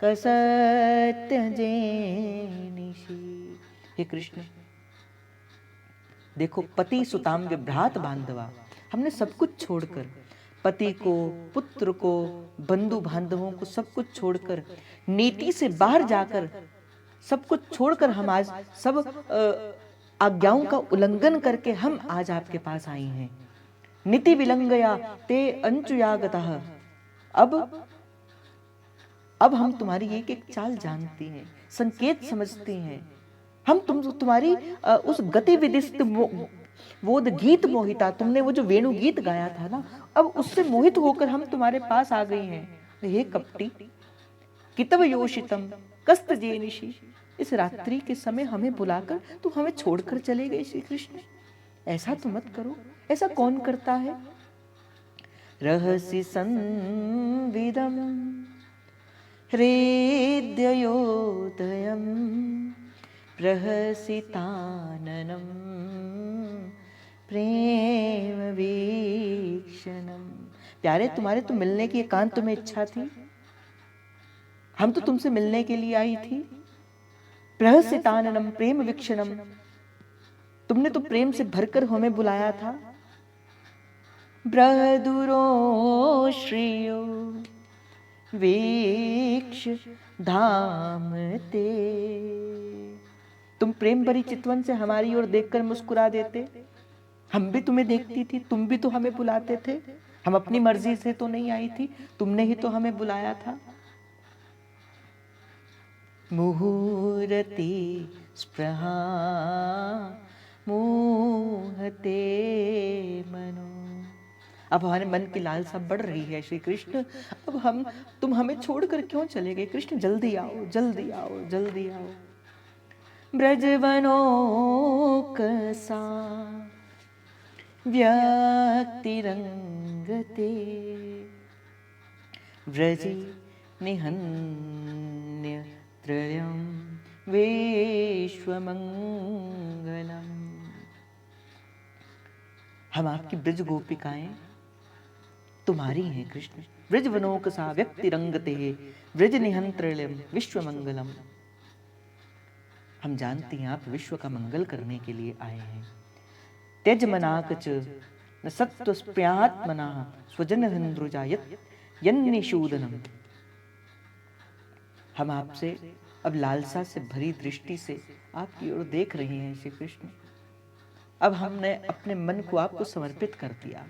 कसत्यजेनिषि। हे कृष्ण देखो, पति सुताम विभ्रात बांधवा, हमने सब कुछ छोड़कर पति को, पुत्र को, बंधु बांधवों को सब कुछ छोड़कर, नीति से बाहर जाकर, सब कुछ छोड़कर हम आज सब आज्ञाओं का उल्लंघन करके हम आज आपके पास आई हैं। नीति विलंघया ते अंचुयागतः। अब हम तुम्हारी एक एक चाल जानती हैं, संकेत समझती हैं। हम तुम्हारी उस गतिविधि वो गीत मोहिता, तुमने वो जो वेणु गीत गाया था ना, अब उससे मोहित होकर हम तुम्हारे पास आ गई हैं। हे कपटी, कितव योषितम कस्त जेनिशी, इस रात्रि के समय हमें बुलाकर तू हमें छोड़कर चले गए श्री कृष्ण। ऐसा तो मत करो, ऐसा कौन करता है। रहसि संविदम हृदयोदयम् प्रहसिताननम प्रेम वीक्षणम। प्यारे, तुम्हारे तो मिलने की एकांत में इच्छा थी, हम तो तुमसे मिलने के लिए आई थी। प्रहसिताननम प्रेम वीक्षणम, तुमने तो प्रेम से भरकर हमें बुलाया था। ब्रहदुरो श्रियो वीक्ष धाम ते, तुम प्रेम भरी चितवन से हमारी ओर देखकर मुस्कुरा देते। हम भी तुम्हें देखती थी, तुम भी तो हमें बुलाते थे। हम अपनी मर्जी से तो नहीं आई थी, तुमने ही तो हमें बुलाया था। मुहूर्ते स्पृहा मोहते मनो, अब हमारे मन की लालसा बढ़ रही है श्री कृष्ण। अब तुम हमें छोड़कर क्यों चले गए कृष्ण? जल्दी आओ, जल्दी आओ, जल्दी आओ। ब्रजवनो कसा व्यक्तिरंगते व्रजी निहन्य त्रयं विश्वमंगलम। हम आपकी ब्रज गोपिकाएं तुम्हारी हैं कृष्ण। ब्रज वनोकसा व्यक्ति रंगते ब्रज निहंत्रलम विश्वमंगलम। हम जानती हैं आप विश्व का मंगल करने के लिए आए हैं। त्यज मनाकच न सत्व स्प्रियात्मना स्वजन हंद्रुजा यन्निशूदनम। हम आपसे अब लालसा से भरी दृष्टि से आपकी ओर देख रहे हैं श्री कृष्ण। अब हमने अपने मन को आपको समर्पित कर दिया।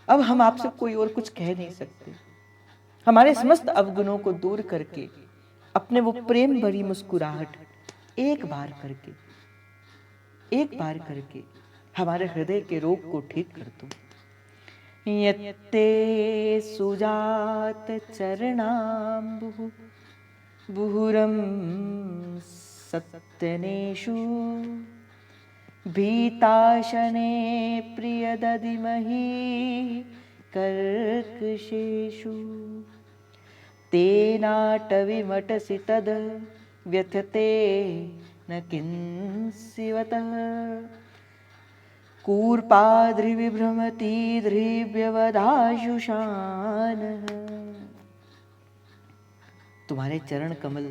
अब हम आपसे कोई और कुछ कह नहीं सकते। हमारे समस्त अवगुणों को दूर करके अपने वो प्रेम भरी मुस्कुराहट एक बार करके हमारे हृदय के रोग को ठीक कर दो। यत्ते सुजात चरणाम्बुः बुहुरम सत्यनेषु भीताशने प्रियदधिमहि कर्कशेषु तेनाटविमटसि तद व्यथते न किंसिवतः कूर्पाद्रिविभ्रमति ध्रिव्यवदाशुषानः। तुम्हारे चरण कमल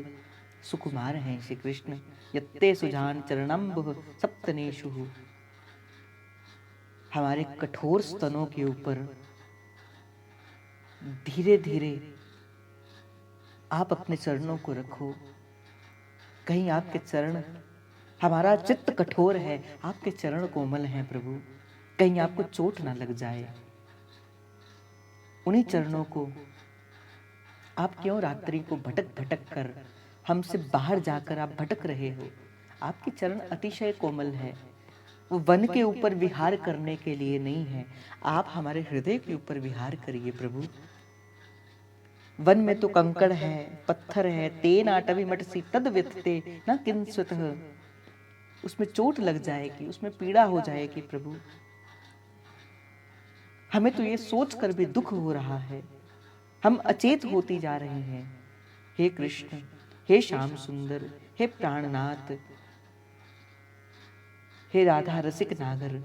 सुकुमार हैं श्री कृष्ण। यत्ते सुजान चरणम्बुः सप्तनेषु, हमारे कठोर स्तनों के ऊपर धीरे धीरे आप अपने चरणों को रखो। कहीं आपके चरण, हमारा चित्त कठोर है, आपके चरण कोमल हैं प्रभु, कहीं आपको चोट ना लग जाए। उन्हीं चरणों को आप क्यों रात्रि को भटक भटक कर हमसे बाहर जाकर आप भटक रहे हो? आपके चरण अतिशय कोमल है, वो वन के ऊपर विहार करने के लिए नहीं है। आप हमारे हृदय के ऊपर विहार करिए प्रभु। वन में तो कंकड़ है, पत्थर है, तेन आटवी मटसी तद व्यथते न किंसुतः, उसमें चोट लग जाएगी, उसमें पीड़ा हो जाएगी प्रभु। हमें तो ये सोच कर भी दुख हो रहा है, हम अचेत होती जा रहे हैं। हे कृष्ण, हे श्याम सुंदर, हे प्राणनाथ, हे राधा रसिक नागर,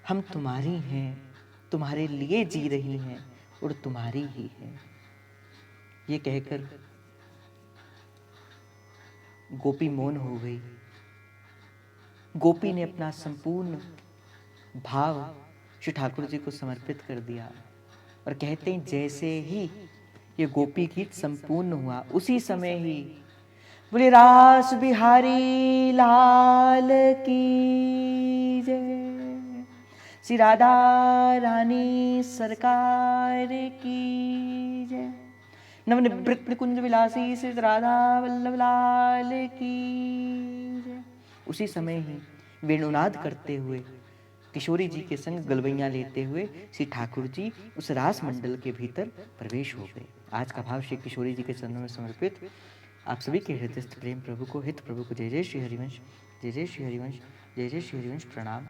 हम तुम्हारी हैं, तुम्हारे लिए जी रही हैं और तुम्हारी ही हैं। ये कहकर गोपी मौन हो गई। गोपी ने अपना संपूर्ण भाव श्री ठाकुर जी को समर्पित कर दिया और कहते हैं जैसे ही ये गोपी गीत संपूर्ण हुआ उसी समय ही बोले रास बिहारी लाल की जय, श्री राधा रानी सरकार की जय, नवनिवृत्त निकुंज विलासी श्री राधा वल्लभ लाल की जय। उसी समय ही वेणुनाद करते हुए किशोरी जी के संग गलवैया लेते हुए श्री ठाकुर जी उस रास मंडल के भीतर प्रवेश हो गए। आज का भाव श्री किशोरी जी के चरणों में समर्पित आप सभी के हृदयस्थ प्रेम प्रभु को, हित प्रभु को जय जय श्री हरिवंश, जय जय श्री हरिवंश, जय जय श्री हरिवंश। प्रणाम।